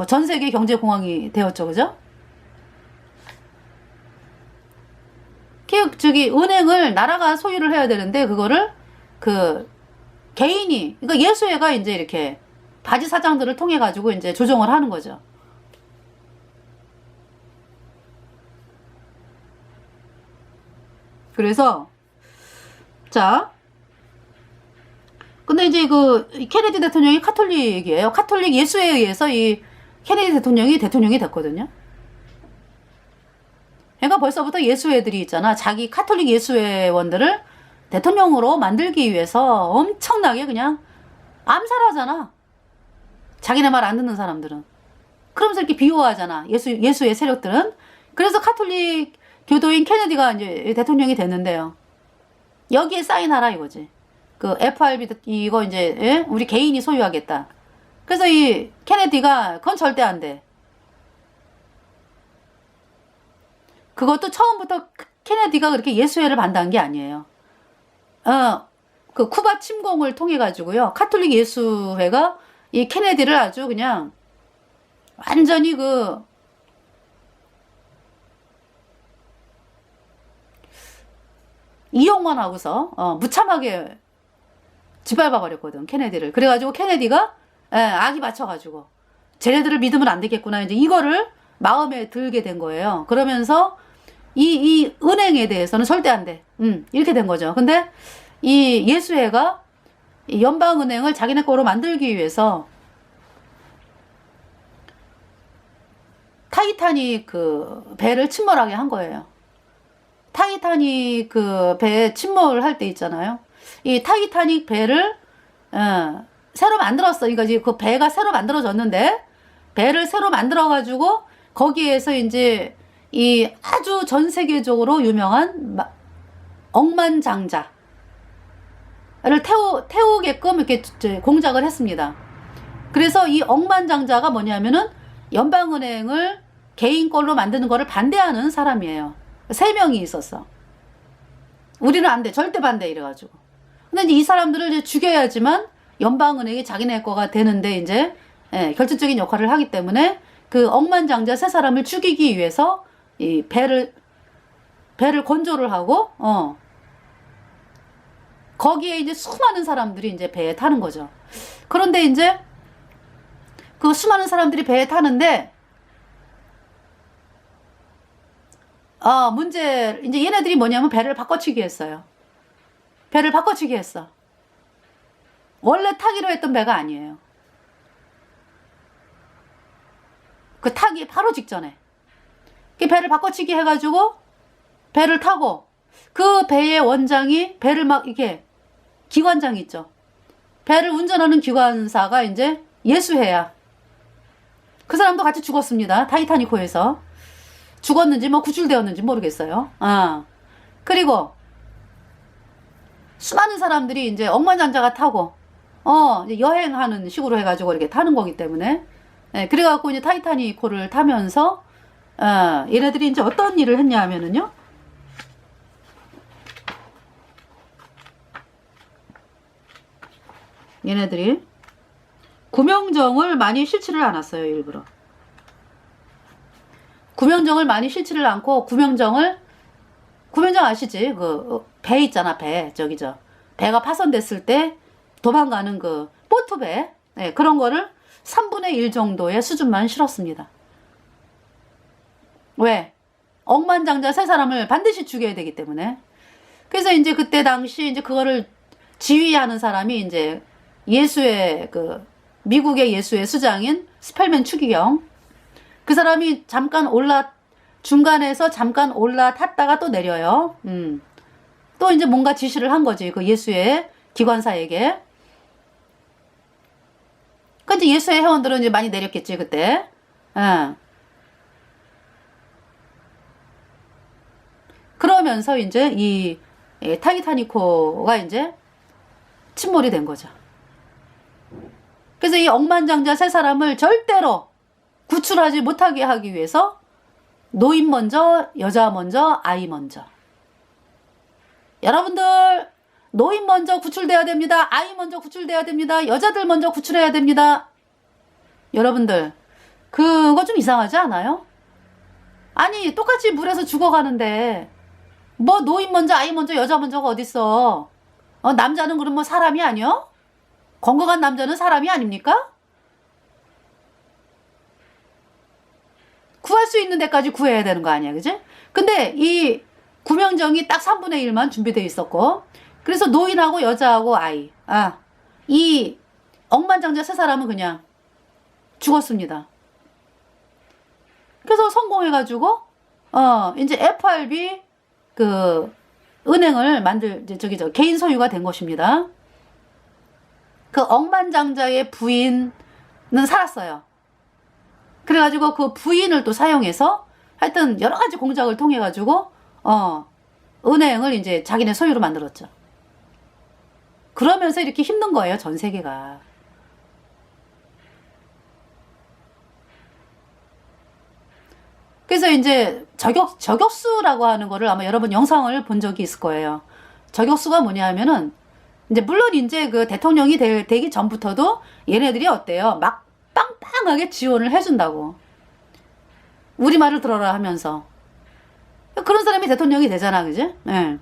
전 세계 경제공황이 되었죠. 그죠? 은행을 나라가 소유를 해야 되는데 그거를 개인이, 그러니까 예수회가 이제 이렇게 바지 사장들을 통해 가지고 이제 조정을 하는 거죠. 그래서 근데 이제 케네디 대통령이 카톨릭이에요. 카톨릭 예수에 의해서 이 케네디 대통령이 됐거든요. 그러니까 벌써부터 예수회들이 있잖아. 자기 카톨릭 예수회원들을 대통령으로 만들기 위해서 엄청나게 그냥 암살하잖아. 자기네 말 안 듣는 사람들은. 그러면서 이렇게 비호하잖아. 예수의 세력들은. 그래서 카톨릭 교도인 케네디가 이제 대통령이 됐는데요. 여기에 사인하라 이거지. 그 FRB 이거 이제 예? 우리 개인이 소유하겠다. 그래서 이 케네디가 그건 절대 안 돼. 그것도 처음부터 케네디가 그렇게 예수회를 반대한 게 아니에요. 그 쿠바 침공을 통해 가지고요. 카톨릭 예수회가 이 케네디를 아주 그냥 완전히 그 이용만 하고서 무참하게 짓밟아 버렸거든, 케네디를. 그래가지고 케네디가 악이 맞춰가지고 쟤네들을 믿으면 안 되겠구나, 이제 이거를 마음에 들게 된 거예요. 그러면서 이 은행에 대해서는 절대 안 돼. 이렇게 된 거죠. 근데 이 예수회가 이 연방은행을 자기네 거로 만들기 위해서 타이타닉 그 배를 침몰하게 한 거예요. 타이타닉 그 배에 침몰할 때 있잖아요. 이 타이타닉 배를 새로 만들었어. 그러니까 그 배가 새로 만들어졌는데 배를 새로 만들어 가지고 거기에서 이제 이 아주 전 세계적으로 유명한 억만장자를 태우게끔 이렇게 공작을 했습니다. 그래서 이 억만장자가 뭐냐면은 연방은행을 개인 걸로 만드는 거를 반대하는 사람이에요. 3명이 있었어. 우리는 안 돼. 절대 반대 이래가지고. 근데 이제 이 사람들을 이제 죽여야지만 연방은행이 자기네 거가 되는데 이제 결정적인 역할을 하기 때문에 그 억만장자 3사람을 죽이기 위해서 이 배를 건조를 하고 거기에 이제 수많은 사람들이 이제 배에 타는 거죠. 그런데 이제 그 수많은 사람들이 배에 타는데 이제 얘네들이 뭐냐면 배를 바꿔치기 했어요. 배를 바꿔치기 했어. 원래 타기로 했던 배가 아니에요. 그 타기 바로 직전에. 그 배를 바꿔치기 해가지고 배를 타고 그 배의 원장이 배를 막 이렇게 기관장 있죠. 배를 운전하는 기관사가 이제 예수회야. 그 사람도 같이 죽었습니다. 타이타닉호에서. 죽었는지 뭐 구출되었는지 모르겠어요. 그리고 수많은 사람들이 이제 억만장자가 타고 이제 여행하는 식으로 해가지고 이렇게 타는 거기 때문에 그래갖고 이제 타이타닉호를 타면서 얘네들이 이제 어떤 일을 했냐 하면은요. 얘네들이 구명정을 많이 싣지를 않았어요. 일부러. 구명정을 많이 싣지를 않고 구명정 아시지? 그 배 있잖아. 배 저기죠. 배가 파손됐을 때 도망가는 그 보트배 그런 거를 3분의 1 정도의 수준만 실었습니다. 왜? 억만장자 3사람을 반드시 죽여야 되기 때문에. 그래서 이제 그때 당시 이제 그거를 지휘하는 사람이 이제 그 미국의 예수의 수장인 스펠맨 추기경. 그 사람이 중간에서 잠깐 올라탔다가 또 내려요. 또 이제 뭔가 지시를 한 거지. 그 예수의 기관사에게. 그 이제 예수의 회원들은 이제 많이 내렸겠지, 그때. 그러면서 이제 이 타이타닉호가 이제 침몰이 된 거죠. 그래서 이 억만장자 3사람을 절대로 구출하지 못하게 하기 위해서 노인 먼저, 여자 먼저, 아이 먼저. 여러분들 노인 먼저 구출돼야 됩니다. 아이 먼저 구출돼야 됩니다. 여자들 먼저 구출해야 됩니다. 여러분들 그거 좀 이상하지 않아요? 아니 똑같이 물에서 죽어가는데 뭐 노인 먼저, 아이 먼저, 여자 먼저가 어딨어. 남자는 그럼 뭐 사람이 아니요? 건강한 남자는 사람이 아닙니까? 구할 수 있는 데까지 구해야 되는 거 아니야, 그지? 근데 이 구명정이 딱 3분의 1만 준비되어 있었고, 그래서 노인하고 여자하고 아이, 이 억만장자 3사람은 그냥 죽었습니다. 그래서 성공해가지고, 이제 FRB 은행을 개인 소유가 된 것입니다. 그 억만장자의 부인은 살았어요. 그래가지고 그 부인을 또 사용해서 하여튼 여러 가지 공작을 통해 가지고 은행을 이제 자기네 소유로 만들었죠. 그러면서 이렇게 힘든 거예요, 전 세계가. 그래서 이제 저격수라고 하는 거를 아마 여러분 영상을 본 적이 있을 거예요. 저격수가 뭐냐 하면은 이제 물론 이제 그 대통령이 되기 전부터도 얘네들이 어때요? 막 빵빵하게 지원을 해준다고. 우리 말을 들어라 하면서. 그런 사람이 대통령이 되잖아, 그지? 네.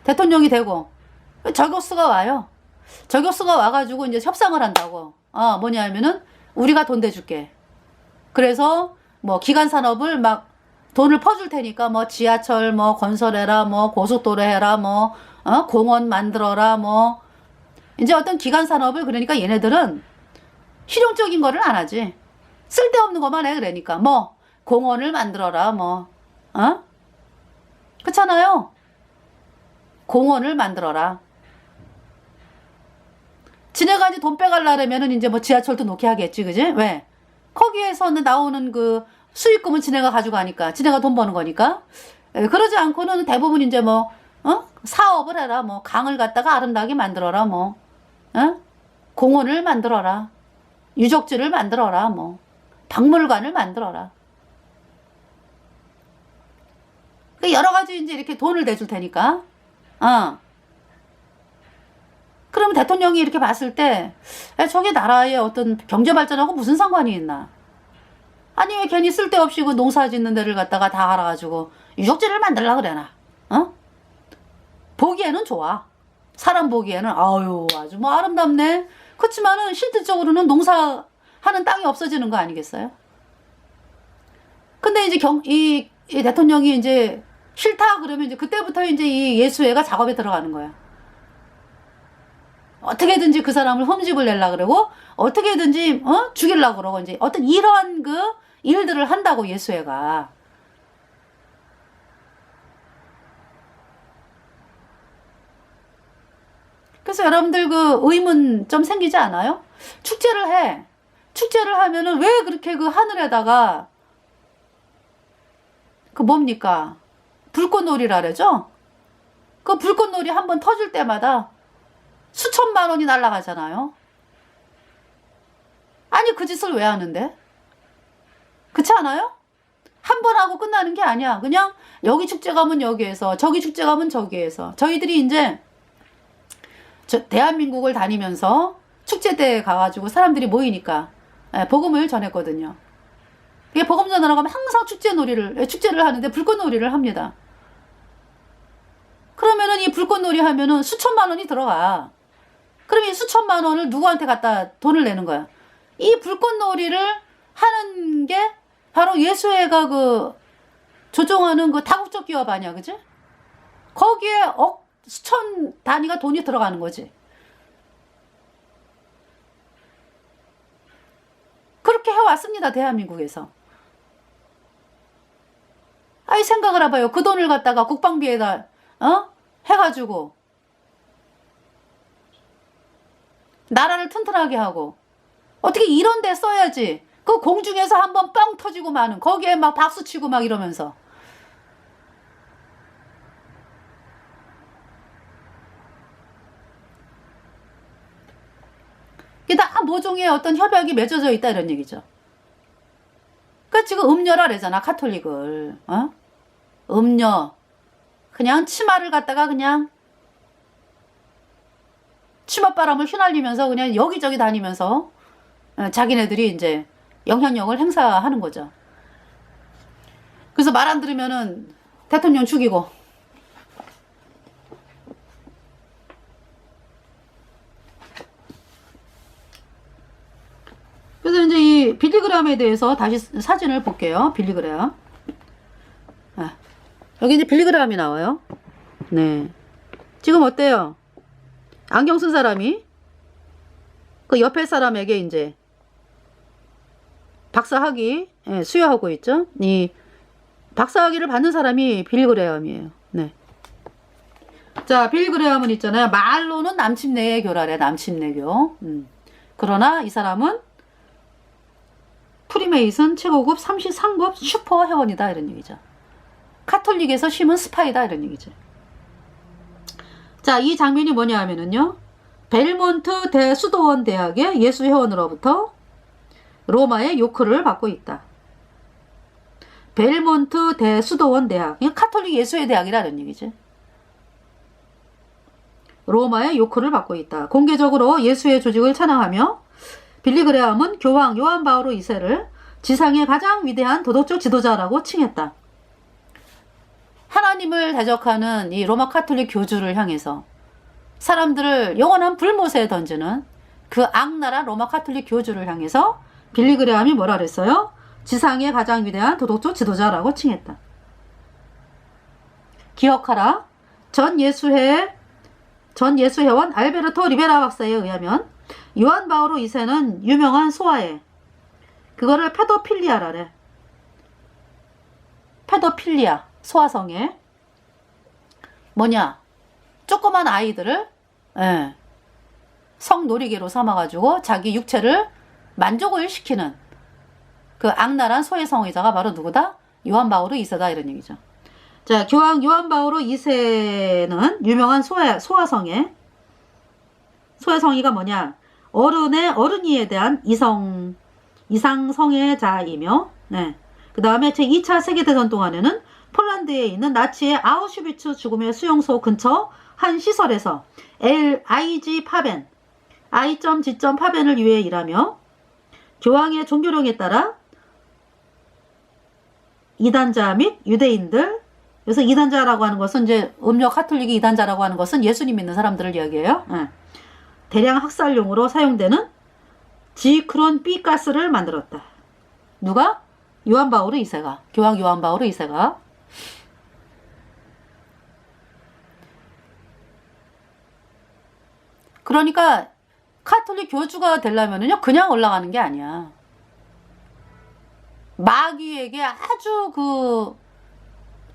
대통령이 되고 저격수가 와요. 저격수가 와가지고 이제 협상을 한다고. 뭐냐 하면은 우리가 돈 대줄게. 그래서 뭐 기간 산업을 막 돈을 퍼줄 테니까 뭐 지하철 뭐 건설해라, 뭐 고속도로 해라, 뭐 공원 만들어라, 뭐 이제 어떤 기간 산업을. 그러니까 얘네들은 실용적인 거를 안 하지. 쓸데없는 것만 해. 그러니까 뭐 공원을 만들어라, 뭐 그렇잖아요. 공원을 만들어라. 지네가 이제 돈 빼갈라면은 이제 뭐 지하철도 놓게 하겠지, 그지? 왜? 거기에서는 나오는 그 수익금은 지네가 가져가니까, 지네가 돈 버는 거니까. 그러지 않고는 대부분 이제 뭐 사업을 해라, 뭐 강을 갖다가 아름다게 만들어라, 뭐 공원을 만들어라, 유적지를 만들어라, 뭐 박물관을 만들어라. 여러 가지 이제 이렇게 돈을 대줄 테니까. 그러면 대통령이 이렇게 봤을 때 저게 나라의 어떤 경제 발전하고 무슨 상관이 있나? 아니 왜 괜히 쓸데없이 그 농사 짓는 데를 갖다가 다 알아가지고 유적지를 만들려고 그래나? 보기에는 좋아. 사람 보기에는 아유 아주 뭐 아름답네. 그렇지만은 실질적으로는 농사하는 땅이 없어지는 거 아니겠어요? 근데 이제 이 대통령이 이제 싫다 그러면 이제 그때부터 이제 이 예수회가 작업에 들어가는 거야. 어떻게든지 그 사람을 흠집을 내려고 그러고 어떻게든지 죽이려고 그러고 이제 어떤 이러한 그 일들을 한다고 예수회가. 그래서 여러분들 그 의문 좀 생기지 않아요? 축제를 해. 축제를 하면은 왜 그렇게 그 하늘에다가 그 뭡니까? 불꽃놀이라 그러죠? 그 불꽃놀이 한번 터질 때마다 수천만 원이 날아가잖아요. 아니 그 짓을 왜 하는데? 그렇지 않아요? 한 번 하고 끝나는 게 아니야. 그냥 여기 축제 가면 여기에서, 저기 축제 가면 저기에서. 저희들이 이제 대한민국을 다니면서 축제 때 가가지고 사람들이 모이니까 복음을 전했거든요. 이게 복음 전하러 가면 항상 축제를 하는데 불꽃놀이를 합니다. 그러면은 이 불꽃놀이 하면은 수천만 원이 들어가. 그럼 이 수천만 원을 누구한테 갖다 돈을 내는 거야? 이 불꽃놀이를 하는 게 바로 예수회가 그 조종하는 그 다국적 기업 아니야, 그지? 거기에 수천 단위가 돈이 들어가는 거지. 그렇게 해왔습니다, 대한민국에서. 아이 생각을 해봐요. 그 돈을 갖다가 국방비에다 해가지고 나라를 튼튼하게 하고 어떻게 이런 데 써야지. 그 공중에서 한번 뻥 터지고 마는 거기에 막 박수치고 막 이러면서 이게 다 모종의 어떤 협약이 맺어져 있다 이런 얘기죠. 그러니까 지금 음녀라 그러잖아, 카톨릭을. 음녀. 그냥 치마를 갖다가 그냥 치맛바람을 휘날리면서 그냥 여기저기 다니면서 자기네들이 이제 영향력을 행사하는 거죠. 그래서 말 안 들으면은 대통령 죽이고. 그래서 이제 이 빌리그램에 대해서 다시 사진을 볼게요. 빌리그램. 여기 이제 빌리그램이 나와요. 네. 지금 어때요? 안경 쓴 사람이 그 옆에 사람에게 이제 박사학위 수여하고 있죠. 이 박사학위를 받는 사람이 빌리그램이에요. 네. 자, 빌그레함은 있잖아요. 말로는 남침내의 교라래, 남침내교. 그러나 이 사람은 프리메이슨 최고급 33급 슈퍼 회원이다, 이런 얘기죠. 카톨릭에서 심은 스파이다, 이런 얘기죠. 자, 이 장면이 뭐냐 하면은요, 벨몬트 대수도원 대학의 예수 회원으로부터 로마의 요크를 받고 있다. 벨몬트 대수도원 대학, 카톨릭 예수의 대학이라는 얘기지. 로마의 요크를 받고 있다. 공개적으로 예수의 조직을 찬양하며 빌리 그레함은 교황 요한 바오로 2세를 지상의 가장 위대한 도덕적 지도자라고 칭했다. 하나님을 대적하는 이 로마 카톨릭 교주를 향해서 사람들을 영원한 불못에 던지는 그 악랄한 로마 카톨릭 교주를 향해서 빌리 그레함이 뭐라 그랬어요? 지상의 가장 위대한 도덕적 지도자라고 칭했다. 기억하라. 전 예수회원 알베르토 리베라 박사에 의하면 요한 바오로 2세는 유명한 소아에 그거를 페도필리아라래. 페도필리아, 소아성애. 뭐냐? 조그만 아이들을 성놀이개로 삼아가지고 자기 육체를 만족을 시키는 그 악랄한 소외성애자가 바로 누구다? 요한 바오로 2세다, 이런 얘기죠. 자, 교황 요한 바오로 2세는 유명한 소아성애. 소아성애가 뭐냐? 어른이에 대한 이상성애자이며, 그 다음에 제2차 세계대전 동안에는 폴란드에 있는 나치의 아우슈비츠 죽음의 수용소 근처 한 시설에서 I.G. 파벤, I.G. 파벤을 위해 일하며 교황의 종교령에 따라 이단자 및 유대인들, 그래서 이단자라고 하는 것은 이제 음력 카톨릭이 이단자라고 하는 것은 예수님 믿는 사람들을 이야기해요. 대량 학살용으로 사용되는 지크론 B 가스를 만들었다. 누가? 요한 바오로 2세가. 교황 요한 바오로 2세가. 그러니까 카톨릭 교주가 되려면은요, 그냥 올라가는 게 아니야. 마귀에게 아주 그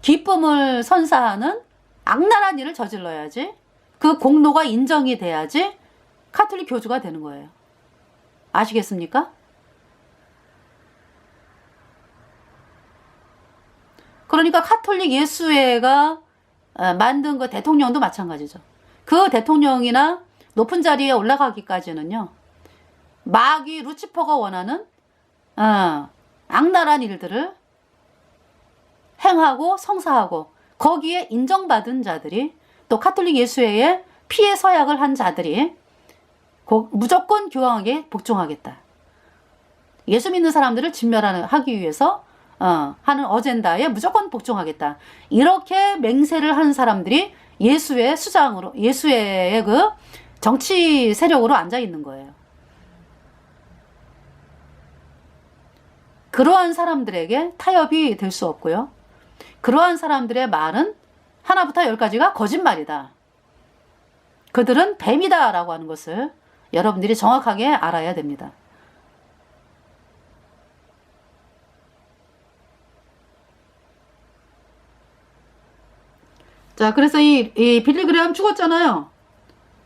기쁨을 선사하는 악랄한 일을 저질러야지, 그 공로가 인정이 돼야지 카톨릭 교주가 되는 거예요. 아시겠습니까? 그러니까 카톨릭 예수회가 만든 그 대통령도 마찬가지죠. 그 대통령이나 높은 자리에 올라가기까지는요, 마귀 루치퍼가 원하는 악랄한 일들을 행하고 성사하고 거기에 인정받은 자들이, 또 카톨릭 예수회에 피해 서약을 한 자들이 무조건 교황에게 복종하겠다. 예수 믿는 사람들을 진멸하기 위해서 하는 어젠다에 무조건 복종하겠다. 이렇게 맹세를 한 사람들이 예수의 수장으로, 예수의 그 정치 세력으로 앉아 있는 거예요. 그러한 사람들에게 타협이 될 수 없고요. 그러한 사람들의 말은 하나부터 10까지가 거짓말이다. 그들은 뱀이다 라고 하는 것을 여러분들이 정확하게 알아야 됩니다. 자, 그래서 이 빌리 그레함 죽었잖아요.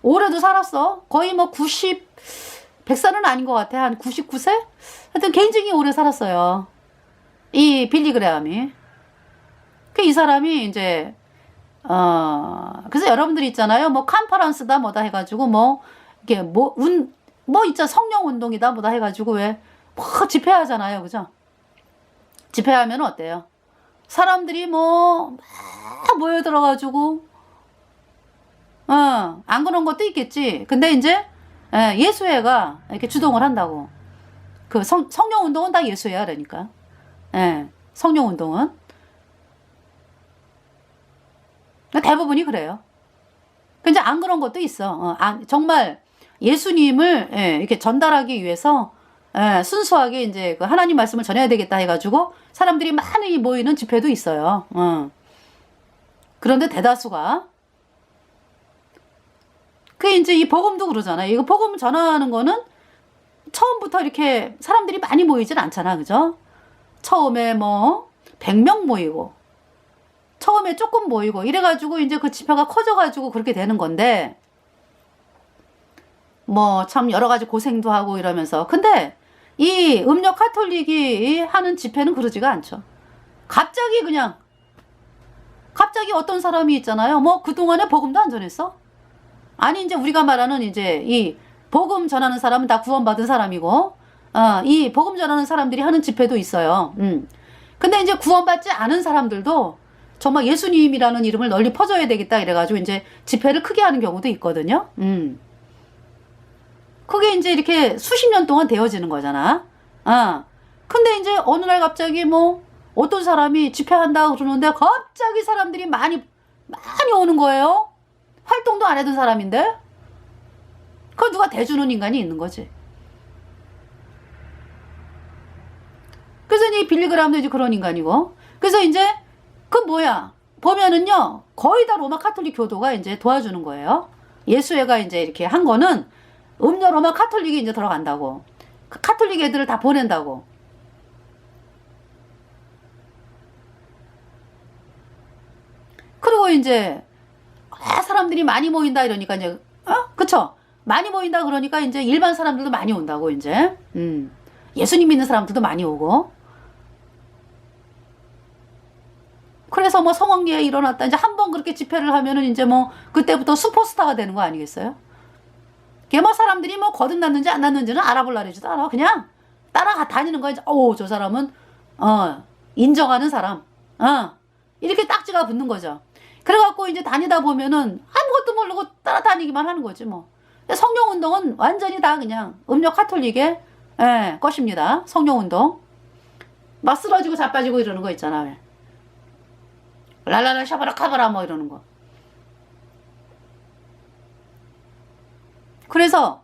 올해도 살았어. 거의 뭐 100살은 아닌 것 같아. 한 99세? 하여튼 굉장히 오래 살았어요. 이 빌리 그레함이. 이 사람이 이제, 그래서 여러분들이 있잖아요. 뭐 컨퍼런스다 뭐다 해가지고 이게 있잖아. 성령 운동이다 뭐다 해가지고 왜, 집회하잖아요. 그죠? 집회하면 어때요? 사람들이 막 모여들어가지고, 안 그런 것도 있겠지. 근데 이제, 예수회가 이렇게 주동을 한다고. 그 성령 운동은 다 예수회야, 그러니까. 성령 운동은. 대부분이 그래요. 근데 안 그런 것도 있어. 정말 예수님을 이렇게 전달하기 위해서 순수하게 이제 그 하나님 말씀을 전해야 되겠다 해가지고 사람들이 많이 모이는 집회도 있어요. 그런데 대다수가 이제 이 복음도 그러잖아요. 이거 복음 전하는 거는 처음부터 이렇게 사람들이 많이 모이진 않잖아, 그죠? 처음에 100명 모이고, 처음에 조금 모이고 이래가지고 이제 그 집회가 커져가지고 그렇게 되는 건데, 뭐 참 여러 가지 고생도 하고 이러면서. 근데 이 음력 카톨릭이 하는 집회는 그러지가 않죠. 갑자기 그냥 갑자기 어떤 사람이 있잖아요. 뭐 그동안에 복음도 안 전했어? 아니 이제 우리가 말하는 이제 이 복음 전하는 사람은 다 구원받은 사람이고, 이 복음 전하는 사람들이 하는 집회도 있어요. 근데 이제 구원받지 않은 사람들도 정말 예수님이라는 이름을 널리 퍼져야 되겠다 이래가지고 이제 집회를 크게 하는 경우도 있거든요. 그게 이제 이렇게 수십 년 동안 되어지는 거잖아. 근데 이제 어느 날 갑자기 뭐 어떤 사람이 집회한다 그러는데 갑자기 사람들이 많이 오는 거예요. 활동도 안 해둔 사람인데. 그건 누가 대주는 인간이 있는 거지. 그래서 이 빌리그람도 이제 그런 인간이고. 그래서 이제 그 뭐야 보면은요 거의 다 로마 카톨릭 교도가 이제 도와주는 거예요. 예수회가 이제 이렇게 한 거는 음료 로마 카톨릭이 이제 들어간다고. 카톨릭 애들을 다 보낸다고. 그리고 이제 사람들이 많이 모인다 이러니까 이제 그쵸? 많이 모인다 그러니까 이제 일반 사람들도 많이 온다고 이제. 예수님 믿는 사람들도 많이 오고. 그래서 뭐 성황리에 일어났다. 이제 한 번 그렇게 집회를 하면은 이제 뭐 그때부터 슈퍼스타가 되는 거 아니겠어요? 그게 뭐 사람들이 뭐 거듭났는지 안 났는지는 알아볼라리지도 않아. 그냥 따라가 다니는 거야. 이제 저 사람은 인정하는 사람. 이렇게 딱지가 붙는 거죠. 그래갖고 이제 다니다 보면은 아무것도 모르고 따라다니기만 하는 거지 뭐. 성령운동은 완전히 다 그냥 음력 카톨릭의 것입니다. 성령운동. 막 쓰러지고 자빠지고 이러는 거 있잖아. 왜. 랄랄라 샤바라 카바라 뭐 이러는 거. 그래서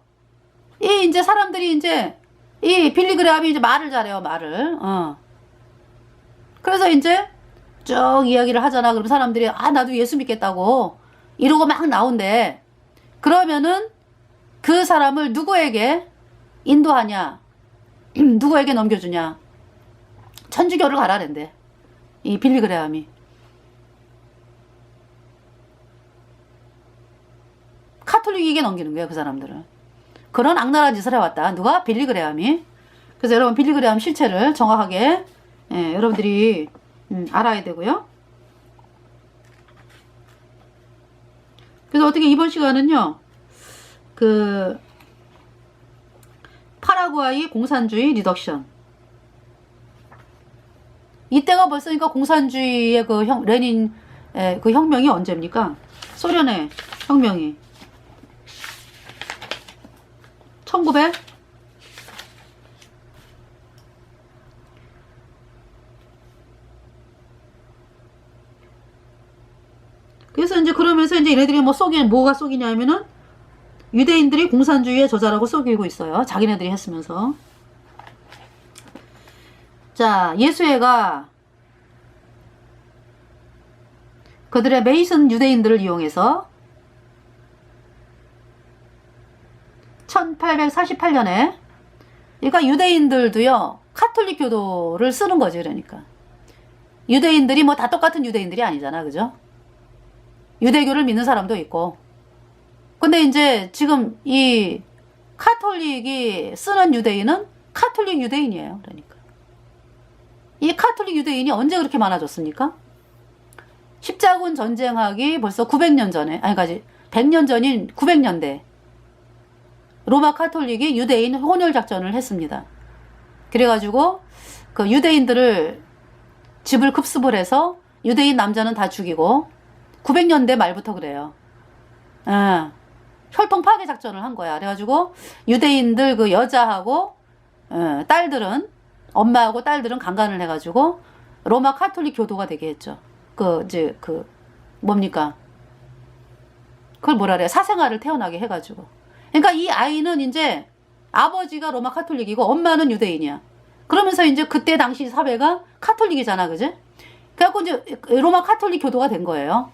이 이제 사람들이 이제 이 빌리그램이 이제 말을 잘해요. 말을. 그래서 이제 쭉 이야기를 하잖아. 그럼 사람들이 나도 예수 믿겠다고 이러고 막 나온대. 그러면은 그 사람을 누구에게 인도하냐? 누구에게 넘겨주냐? 천주교를 가라랜대. 이 빌리그램이. 카톨릭에게 넘기는 거예요. 그 사람들을. 그런 악랄한 짓을 해왔다. 누가? 빌리그램이. 그래서 여러분 빌리그램 실체를 정확하게 여러분들이 알아야 되고요. 그래서 어떻게 이번 시간은요. 그 파라과이 공산주의 리덕션. 이때가 벌써 그러니까 공산주의의 그 레닌 그 혁명이 언제입니까? 소련의 혁명이 1900 그래서 이제 그러면서 이제 얘네들이 뭐가 속이냐면은 유대인들이 공산주의의 저자라고 속이고 있어요. 자기네들이 했으면서. 자, 예수회가 그들의 메이슨 유대인들을 이용해서 1848년에 그러니까 유대인들도요 카톨릭 교도를 쓰는 거지. 그러니까 유대인들이 뭐 다 똑같은 유대인들이 아니잖아. 그죠? 유대교를 믿는 사람도 있고. 근데 이제 지금 이 카톨릭이 쓰는 유대인은 카톨릭 유대인이에요. 그러니까 이 카톨릭 유대인이 언제 그렇게 많아졌습니까? 십자군 전쟁하기 벌써 900년 전에, 아니 100년 전인 900년대 로마 카톨릭이 유대인 혼혈 작전을 했습니다. 그래가지고 그 유대인들을 집을 급습을 해서 유대인 남자는 다 죽이고 900년대 말부터 그래요. 혈통 파괴 작전을 한 거야. 그래가지고 유대인들 그 여자하고 딸들은 엄마하고 딸들은 강간을 해가지고 로마 카톨릭 교도가 되게 했죠. 뭡니까? 그걸 뭐라 그래? 사생아를 태어나게 해가지고. 그러니까 이 아이는 이제 아버지가 로마 카톨릭이고 엄마는 유대인이야. 그러면서 이제 그때 당시 사회가 카톨릭이잖아, 그지? 그래갖고 이제 로마 카톨릭 교도가 된 거예요.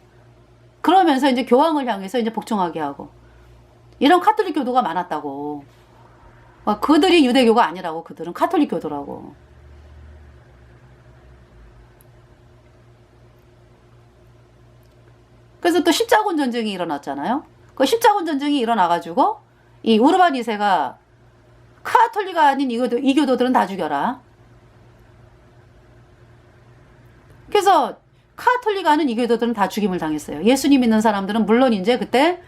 그러면서 이제 교황을 향해서 이제 복종하게 하고. 이런 카톨릭 교도가 많았다고. 그들이 유대교가 아니라고. 그들은 카톨릭 교도라고. 그래서 또 십자군 전쟁이 일어났잖아요. 그 십자군 전쟁이 일어나가지고 이 우르반 2세가 카톨릭가 아닌 이교도들은 다 죽여라. 그래서 카톨릭 아닌 이교도들은 다 죽임을 당했어요. 예수님 믿는 사람들은 물론 이제 그때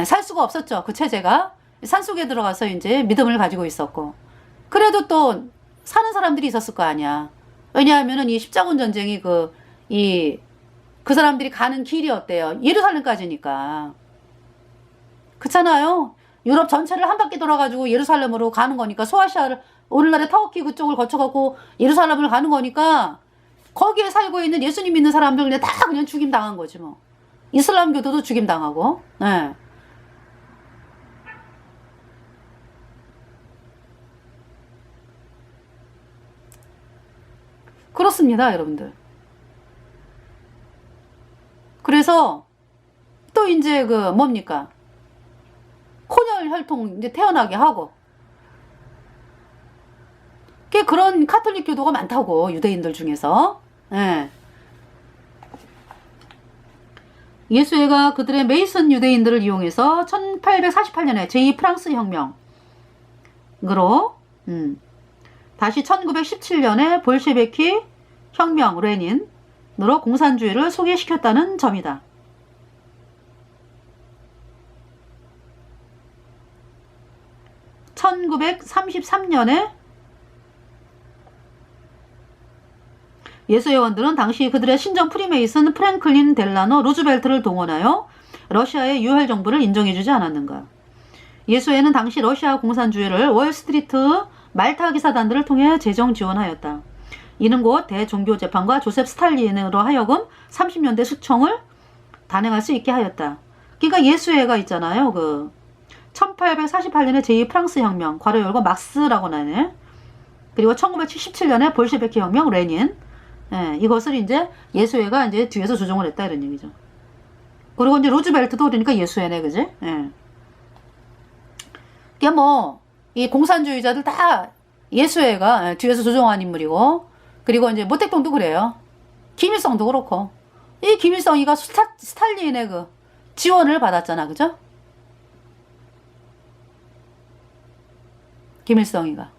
살 수가 없었죠. 그 체제가 산속에 들어가서 이제 믿음을 가지고 있었고, 그래도 또 사는 사람들이 있었을 거 아니야. 왜냐하면은 이 십자군 전쟁이 그 사람들이 가는 길이 어때요? 예루살렘까지니까. 그렇잖아요. 유럽 전체를 한 바퀴 돌아가지고 예루살렘으로 가는 거니까, 소아시아를, 오늘날의 터키 그쪽을 거쳐갖고 예루살렘을 가는 거니까, 거기에 살고 있는 예수님 믿는 사람들 그냥 다 그냥 죽임 당한 거지 뭐. 이슬람교도도 죽임 당하고. 네. 그렇습니다, 여러분들. 그래서 또 이제 그 뭡니까? 혼혈 혈통 이제 태어나게 하고. 그런 카톨릭 교도가 많다고, 유대인들 중에서. 예. 예수회가 그들의 메이슨 유대인들을 이용해서 1848년에 제2 프랑스 혁명으로 다시 1917년에 볼셰비키 혁명 레닌으로 공산주의를 소개시켰다는 점이다. (1933년에) 예수회원들은 당시 그들의 신정 프리메이슨 프랭클린 델라노 루즈벨트를 동원하여 러시아의 유혈 정부를 인정해주지 않았는가. 예수회는 당시 러시아 공산주의를 월스트리트 말타 기사단들을 통해 재정 지원하였다. 이는 곧 대종교재판과 조셉 스탈린으로 하여금 30년대 숙청을 단행할 수 있게 하였다. 그러니까 예수회가 있잖아요. 1848년에 제2 프랑스 혁명, 괄호 열고 막스라고 나네. 그리고 1977년에 볼셰비키 혁명 레닌. 예, 이것을 이제 예수회가 이제 뒤에서 조정을 했다, 이런 얘기죠. 그리고 이제 루즈벨트도 그러니까 예수회네, 그지? 예. 그게 뭐, 이 공산주의자들 다 예수회가 뒤에서 조정한 인물이고, 그리고 이제 모택동도 그래요. 김일성도 그렇고. 이 김일성이가 스탈린의 그 지원을 받았잖아, 그죠? 김일성이가.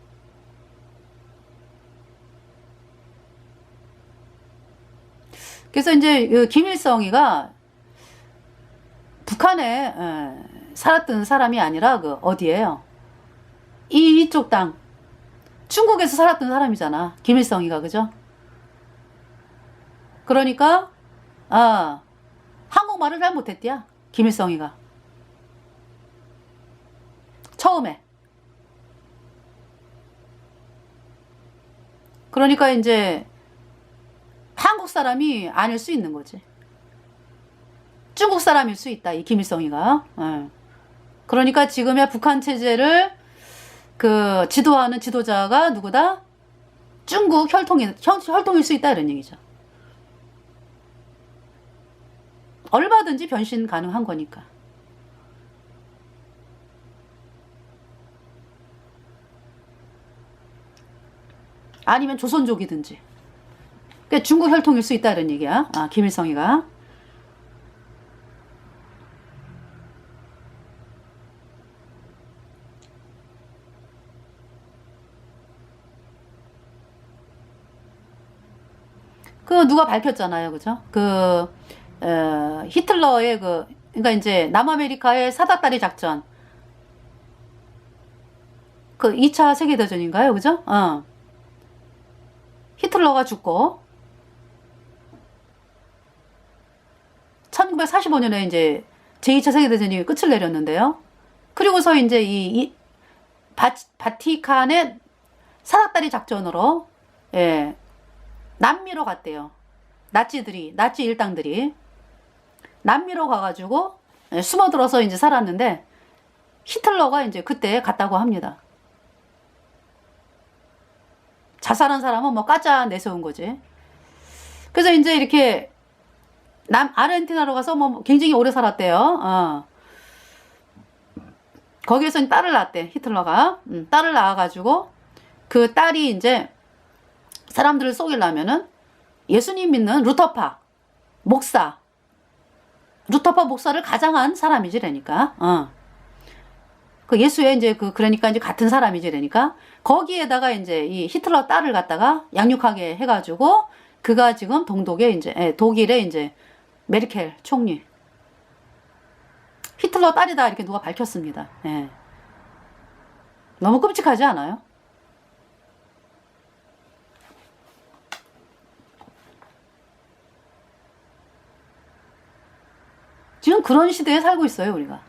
그래서 이제 김일성이가 북한에 살았던 사람이 아니라 어디예요? 이쪽 땅. 중국에서 살았던 사람이잖아. 김일성이가, 그죠? 그러니까 한국말을 잘 못했대야. 김일성이가. 처음에. 그러니까 이제 한국 사람이 아닐 수 있는 거지. 중국 사람일 수 있다, 이 김일성이가. 그러니까 지금의 북한 체제를 지도하는 지도자가 누구다? 중국 혈통일 수 있다, 이런 얘기죠. 얼마든지 변신 가능한 거니까. 아니면 조선족이든지. 그러니까 중국 혈통일 수 있다, 이런 얘기야. 김일성이가. 누가 밝혔잖아요, 그죠? 히틀러의 그러니까 이제 남아메리카의 사다다리 작전. 2차 세계대전인가요, 그죠? 히틀러가 죽고, 1945년에 이제 제2차 세계대전이 끝을 내렸는데요. 그리고서 이제 바티칸의 사닥다리 작전으로, 예, 남미로 갔대요. 나치 일당들이. 남미로 가가지고, 예, 숨어들어서 이제 살았는데, 히틀러가 이제 그때 갔다고 합니다. 자살한 사람은 뭐 까짜 내세운 거지. 그래서 이제 이렇게 아르헨티나로 가서 뭐 굉장히 오래 살았대요. 거기에서 딸을 낳았대, 히틀러가. 딸을 낳아가지고 그 딸이 이제 사람들을 속이려면은 예수님 믿는 루터파 목사, 루터퍼 목사를 가장한 사람이지, 그러니까. 그 예수의 이제 그러니까 이제 같은 사람이지, 그러니까. 거기에다가 이제 이 히틀러 딸을 갖다가 양육하게 해가지고, 그가 지금 동독의 이제, 독일의 이제 메르켈 총리. 히틀러 딸이다, 이렇게 누가 밝혔습니다. 예. 너무 끔찍하지 않아요? 지금 그런 시대에 살고 있어요, 우리가.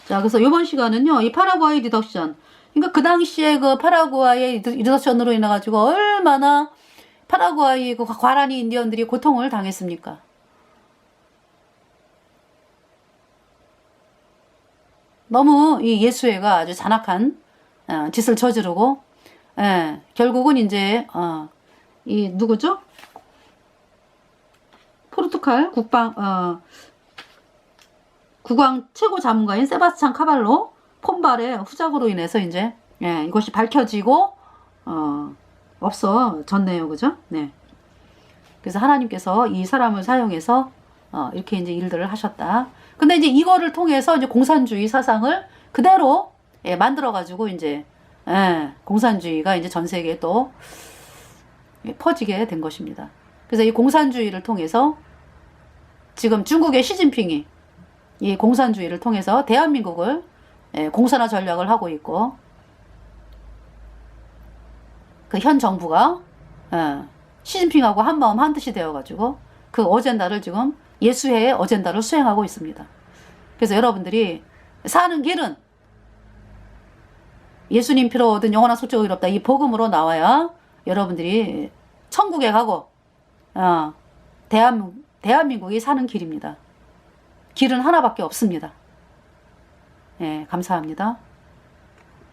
자, 그래서 이번 시간은요, 이 파라과이 리덕션. 그러니까 그 당시에 그 파라과이 리덕션으로 인해가지고 얼마나 파라과이 그 과라니 인디언들이 고통을 당했습니까? 너무 이 예수회가 아주 잔악한 짓을 저지르고, 결국은 이제 이 누구죠? 포르투갈 국왕 최고 자문가인 세바스찬 카발로 폼발의 후작으로 인해서 이제 이것이 밝혀지고 없어졌네요, 그죠? 네. 그래서 하나님께서 이 사람을 사용해서 이렇게 이제 일들을 하셨다. 근데 이제 이거를 통해서 이제 공산주의 사상을 그대로 만들어가지고 이제 공산주의가 이제 전 세계에 또 퍼지게 된 것입니다. 그래서 이 공산주의를 통해서 지금 중국의 시진핑이 이 공산주의를 통해서 대한민국을 공산화 전략을 하고 있고, 그 현 정부가 시진핑하고 한마음 한뜻이 되어가지고 그 어젠다를 지금 예수회의 어젠다를 수행하고 있습니다. 그래서 여러분들이 사는 길은 예수님 피로 얻은 영원한 속죄가 의롭다, 이 복음으로 나와야 여러분들이 천국에 가고 대한민국이 사는 길입니다. 길은 하나밖에 없습니다. 감사합니다.